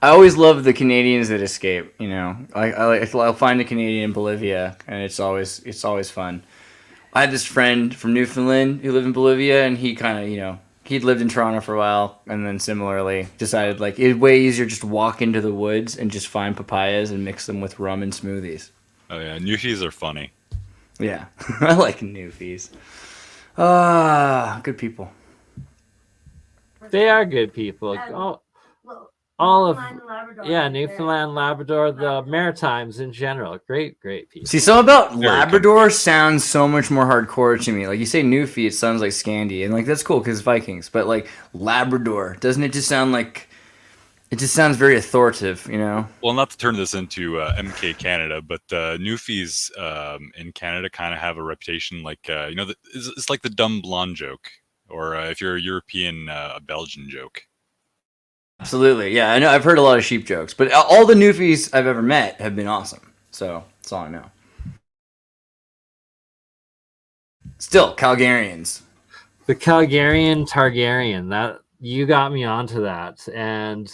I always love the Canadians that escape. You know, I'll find a Canadian in Bolivia, and it's always fun. I had this friend from Newfoundland who lived in Bolivia, and he kind of, he'd lived in Toronto for a while, and then similarly decided like it's way easier just to walk into the woods and just find papayas and mix them with rum and smoothies. Oh yeah, Newfies are funny. Yeah, I like Newfies. Ah, good people. They are good people. All of Newfoundland, Labrador, the Maritimes in general, great people. See, something about Labrador sounds so much more hardcore to me. Like you say Newfie, it sounds like Scandi, and like that's cool because Vikings. But like Labrador, doesn't it just sound like? It just sounds very authoritative, you know. Well, not to turn this into MK Canada, but Newfies in Canada kind of have a reputation like it's like the dumb blonde joke, or if you're a European, a Belgian joke. Absolutely, yeah. I know. I've heard a lot of sheep jokes, but all the Newfies I've ever met have been awesome. So that's all I know. Still, Calgarians. The Calgarian Targaryen. That you got me onto that, and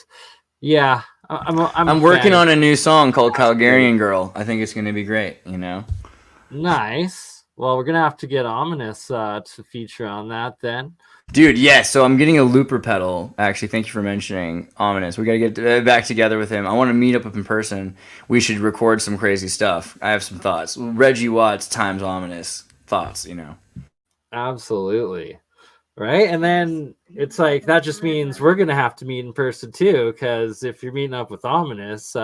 yeah, I'm working on a new song called Calgarian Girl. I think it's going to be great. You know. Nice. Well, we're gonna have to get Ominous to feature on that then. Dude, yes. So I'm getting a looper pedal. Actually, thank you for mentioning Ominous. We got to get back together with him. I want to meet up in person. We should record some crazy stuff. I have some thoughts. Reggie Watts times Ominous thoughts, you know. Absolutely. Right? And then it's like, that just means we're going to have to meet in person too, because if you're meeting up with Ominous,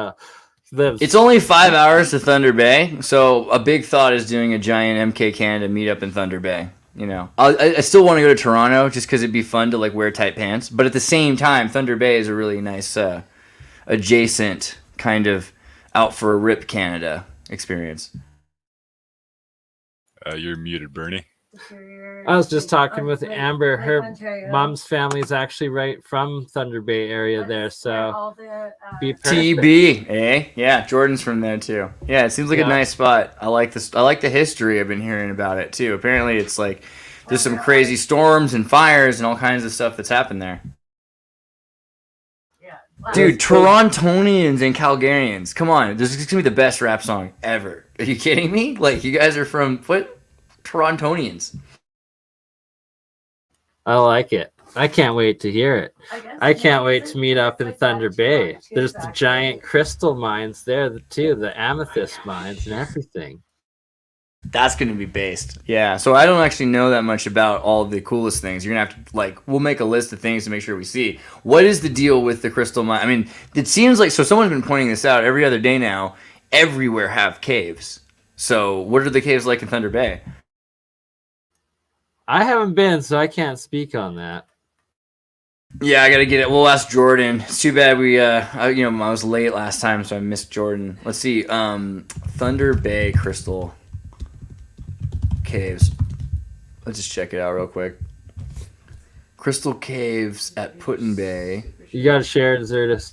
it's only 5 hours to Thunder Bay. So a big thought is doing a giant MK Canada meetup in Thunder Bay. You know, I still want to go to Toronto just because it'd be fun to like wear tight pants. But at the same time, Thunder Bay is a really nice adjacent kind of out for a rip Canada experience. You're muted, Bernie. I was just talking with Amber. Her mom's family is actually right from Thunder Bay area there, so be perfect. TB, eh? Yeah, Jordan's from there too. Yeah, it seems like a nice spot. I like this. I like the history. I've been hearing about it too. Apparently, it's like there's some crazy storms and fires and all kinds of stuff that's happened there. Dude, Torontonians and Calgarians. Come on, this is gonna be the best rap song ever. Are you kidding me? Like, you guys are from what? Torontonians. I like it. I can't wait to hear it. I can't wait to meet up in Thunder Bay. There's the giant crystal mines there too, the amethyst mines and everything. That's going to be based. Yeah, so I don't actually know that much about all the coolest things. You're going to have to, like, we'll make a list of things to make sure we see. What is the deal with the crystal mine? I mean, it seems like, so someone's been pointing this out every other day now, everywhere have caves. So what are the caves like in Thunder Bay? I haven't been, so I can't speak on that. Yeah, I gotta get it. We'll ask Jordan. It's too bad I was late last time, so I missed Jordan. Let's see. Thunder Bay Crystal Caves. Let's just check it out real quick. Crystal Caves at Putin Bay. You gotta share it, Xirtus.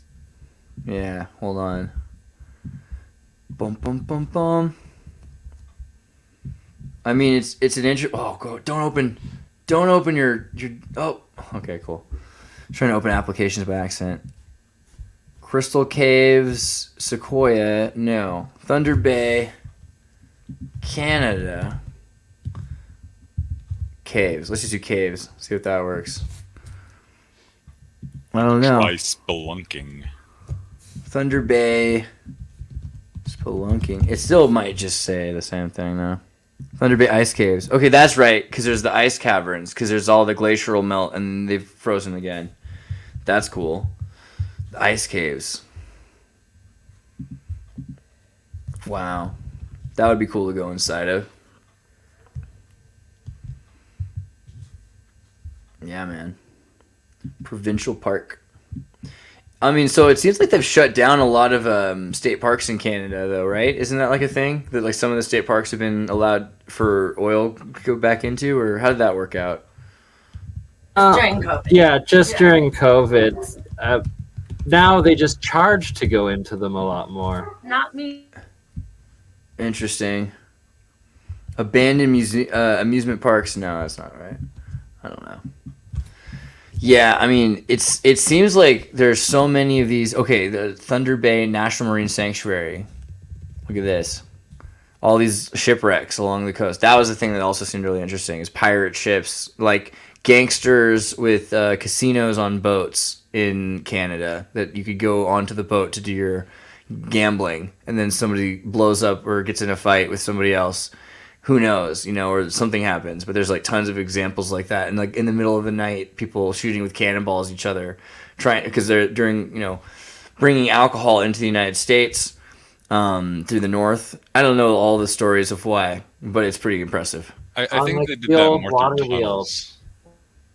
Yeah, hold on. Bum bum bum bum. I mean, it's an intro. Oh, go! Don't open your. Oh, okay, cool. I'm trying to open applications by accident. Crystal Caves, Sequoia, no. Thunder Bay, Canada. Caves. Let's just do caves. See if that works. I don't know. Try spelunking. Thunder Bay, spelunking. It still might just say the same thing though. Thunder Bay ice caves. Okay, that's right, because there's the ice caverns, because there's all the glacial melt, and they've frozen again. That's cool. The ice caves. Wow. That would be cool to go inside of. Yeah, man. Provincial park. I mean, so it seems like they've shut down a lot of state parks in Canada, though, right? Isn't that like a thing? That like some of the state parks have been allowed for oil to go back into, or how did that work out? During COVID. Yeah, just during COVID. Now they just charge to go into them a lot more. Not me. Interesting. Abandoned amusement parks? No, that's not right. I don't know. Yeah, I mean, it seems like there's so many of these. Okay, the Thunder Bay National Marine Sanctuary. Look at this. All these shipwrecks along the coast. That was the thing that also seemed really interesting, is pirate ships, like gangsters with casinos on boats in Canada, that you could go onto the boat to do your gambling, and then somebody blows up or gets in a fight with somebody else. Who knows, or something happens. But there's like tons of examples like that, and like in the middle of the night, people shooting with cannonballs at each other, because they're bringing alcohol into the United States through the north. I don't know all the stories of why, but it's pretty impressive. I think they did that more through tunnels.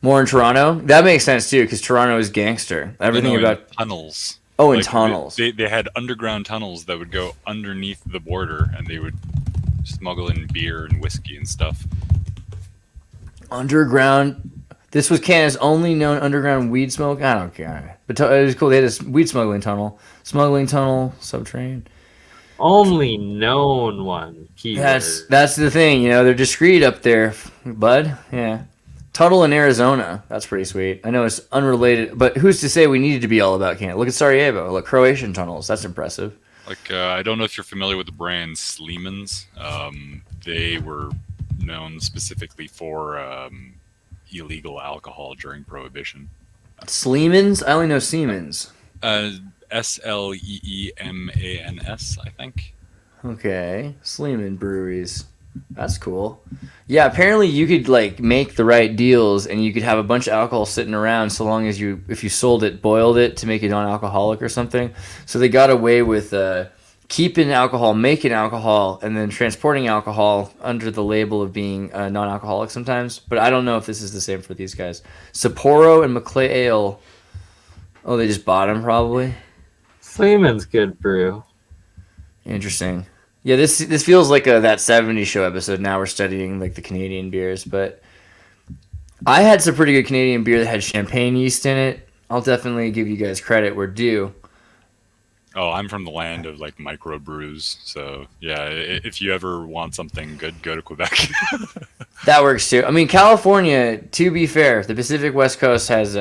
More in Toronto? That makes sense too, because Toronto is gangster. Everything about tunnels. Oh, in tunnels. They had underground tunnels that would go underneath the border, and they would smuggle in beer and whiskey and stuff. Underground. This was Canada's only known underground weed smoke. I don't care, but it was cool. They had a weed smuggling tunnel, subterranean. Only known one. Keyword. That's the thing. They're discreet up there, bud. Yeah. Tunnel in Arizona. That's pretty sweet. I know it's unrelated, but who's to say we needed to be all about Canada? Look at Sarajevo. Look, Croatian tunnels. That's impressive. Like, I don't know if you're familiar with the brand Sleeman's. They were known specifically for illegal alcohol during Prohibition. Sleeman's? I only know Siemens. Sleemans, I think. Okay. Sleeman breweries. That's cool. Yeah, apparently you could like make the right deals, and you could have a bunch of alcohol sitting around so long as if you sold it, boiled it to make it non-alcoholic or something. So they got away with keeping alcohol, making alcohol, and then transporting alcohol under the label of being non-alcoholic sometimes. But I don't know if this is the same for these guys. Sapporo and Maclay Ale. Oh, they just bought them probably. Sleeman's good brew. Interesting. Yeah, this feels like that 70s show episode. Now we're studying like the Canadian beers, but I had some pretty good Canadian beer that had champagne yeast in it. I'll definitely give you guys credit where due. Oh, I'm from the land of like microbrews, so yeah. If you ever want something good, go to Quebec. That works too. I mean, California. To be fair, the Pacific West Coast has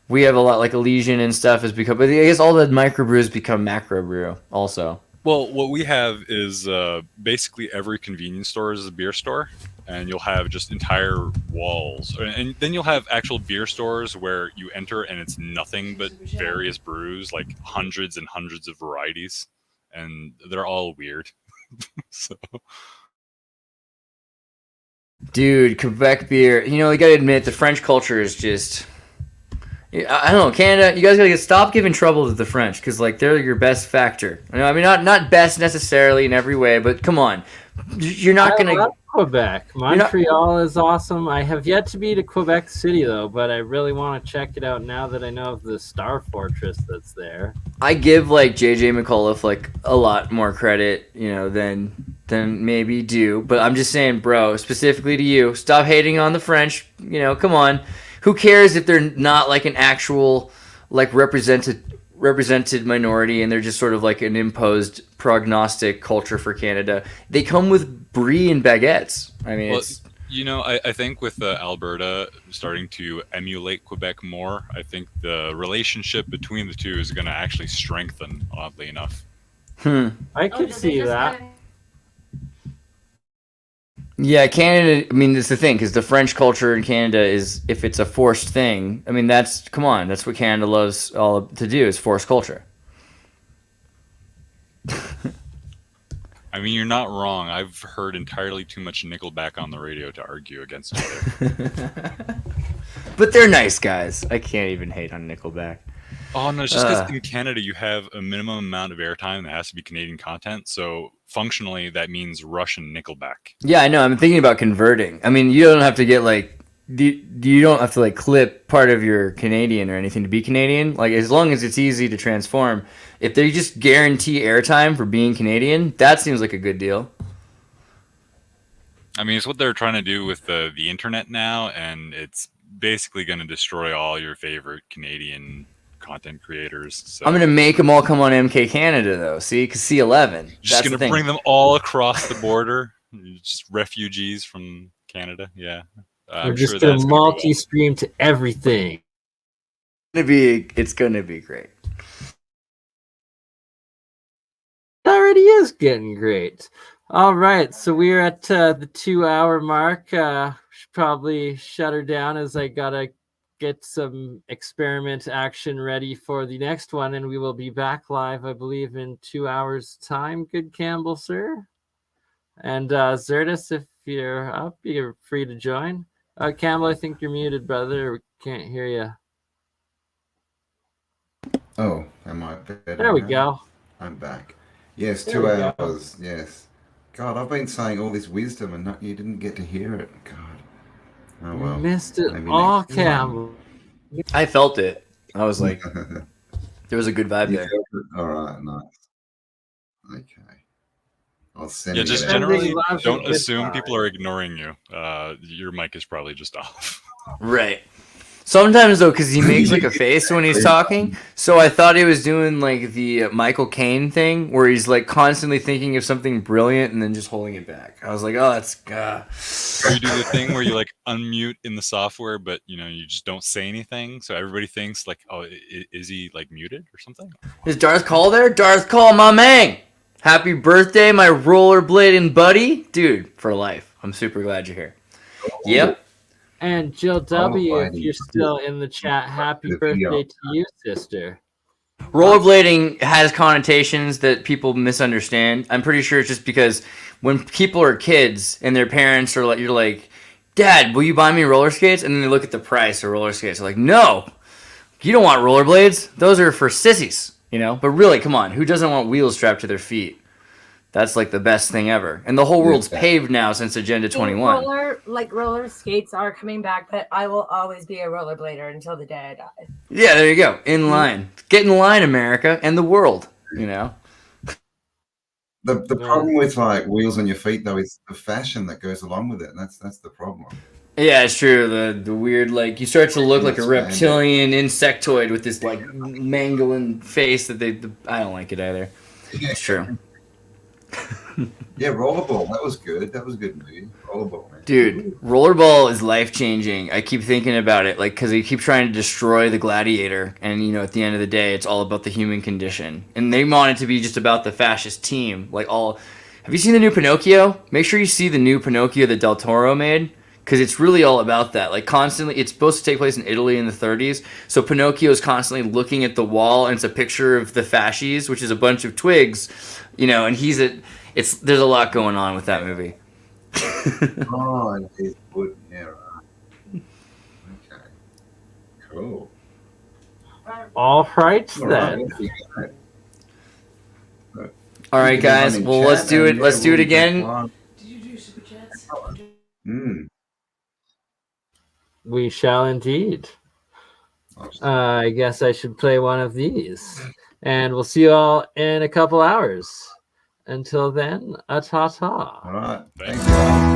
we have a lot like Elysian and stuff has become. But I guess all the microbrews become macro brew also. Well, what we have is basically every convenience store is a beer store, and you'll have just entire walls. And then you'll have actual beer stores where you enter and it's nothing but various brews, like hundreds and hundreds of varieties, and they're all weird. So. Dude, Quebec beer. I gotta admit, the French culture is just... I don't know, Canada, you guys gotta stop giving trouble to the French, because like they're your best factor. I mean, not best necessarily in every way, but come on, you're not gonna. I love Quebec. Montreal is awesome. I have yet to be to Quebec City though, but I really want to check it out now that I know of the Star Fortress that's there. I give like JJ McAuliffe like a lot more credit, than maybe do, but I'm just saying, bro, specifically to you, stop hating on the French. Come on. Who cares if they're not like an actual like represented minority and they're just sort of like an imposed prognostic culture for Canada? They come with brie and baguettes. I mean, I think with Alberta starting to emulate Quebec more, I think the relationship between the two is going to actually strengthen, oddly enough. I could see that. Yeah, Canada, I mean, that's the thing, because the French culture in Canada is, if it's a forced thing, I mean, that's what Canada loves all to do, is forced culture. I mean, you're not wrong. I've heard entirely too much Nickelback on the radio to argue against each other. But they're nice guys. I can't even hate on Nickelback. Oh, no, it's just because in Canada you have a minimum amount of airtime that has to be Canadian content, so functionally that means Russian Nickelback. Yeah, I know. I'm thinking about converting. I mean, you don't have to get like... You don't have to like clip part of your Canadian or anything to be Canadian. Like, as long as it's easy to transform. If they just guarantee airtime for being Canadian, that seems like a good deal. I mean, it's what they're trying to do with the internet now, and it's basically going to destroy all your favorite Canadian content creators. So. I'm going to make them all come on MK Canada, though. See? Because C11. Just going to bring them all across the border. Just refugees from Canada. Yeah. We're I'm just sure gonna that's gonna go well. multi-stream to everything. It's gonna be great. It already is getting great. All right, so we're at the 2-hour mark. Should probably shut her down as I gotta get some experiment action ready for the next one, and we will be back live, I believe, in 2 hours' time. Good Campbell, sir. And Xirtus, if you're up, you're free to join. Campbell, I think you're muted, brother. We can't hear you. Oh, am I better? There we now? go. I'm back. Yes, There 2 we go. hours. Yes. God, I've been saying all this wisdom and you didn't get to hear it. God. Oh well. You missed it Maybe all, next time. Campbell. I felt it. I was like, there was a good vibe You there. felt it? All right, nice. Okay. I'll send Yeah, it just out. generally don't assume people are ignoring you. Your mic is probably just off. Right. Sometimes though, because he makes like a face when he's talking, so I thought he was doing like the Michael Caine thing, where he's like constantly thinking of something brilliant and then just holding it back. I was like, oh, that's. Or you do the thing where you like unmute in the software, but you just don't say anything, so everybody thinks like, oh, is he like muted or something? Is Darth Call there? Darth Call, my man! Happy birthday, my rollerblading buddy, dude, for life. I'm super glad you're here. Yep. And Jill W, if buddy. you're still in the chat, happy birthday to you, sister. Rollerblading has connotations that people misunderstand. I'm pretty sure it's just because when people are kids and their parents are like, you're like, Dad, will you buy me roller skates? And then they look at the price of roller skates. They're like, no, you don't want rollerblades. Those are for sissies, But really, come on, who doesn't want wheels strapped to their feet? That's like the best thing ever. And the whole world's paved now since Agenda 21. Roller skates are coming back, but I will always be a rollerblader until the day I die. Yeah, there you go. In line. Get in line, America, and the world, The problem with like wheels on your feet though is the fashion that goes along with it. That's the problem. Yeah, it's true. The weird, like, you start to look like a reptilian insectoid with this, like, mangling face that I don't like it either. It's true. Yeah, Rollerball. That was good. That was a good movie. Rollerball, man. Dude, Rollerball is life-changing. I keep thinking about it, like, because they keep trying to destroy the gladiator, and, at the end of the day, it's all about the human condition. And they want it to be just about the fascist team. Have you seen the new Pinocchio? Make sure you see the new Pinocchio that Del Toro made, because it's really all about that. Like, constantly, it's supposed to take place in Italy in the 30s, so Pinocchio is constantly looking at the wall, and it's a picture of the fasces, which is a bunch of twigs, and there's a lot going on with that movie. Oh, it's good. Yeah, right. Okay. Cool. All right, then. All right, guys. Well, let's do it. Let's do it again. Did you do super chats? We shall indeed. I guess I should play one of these. And we'll see you all in a couple hours. Until then, a ta-ta. All right. Thanks.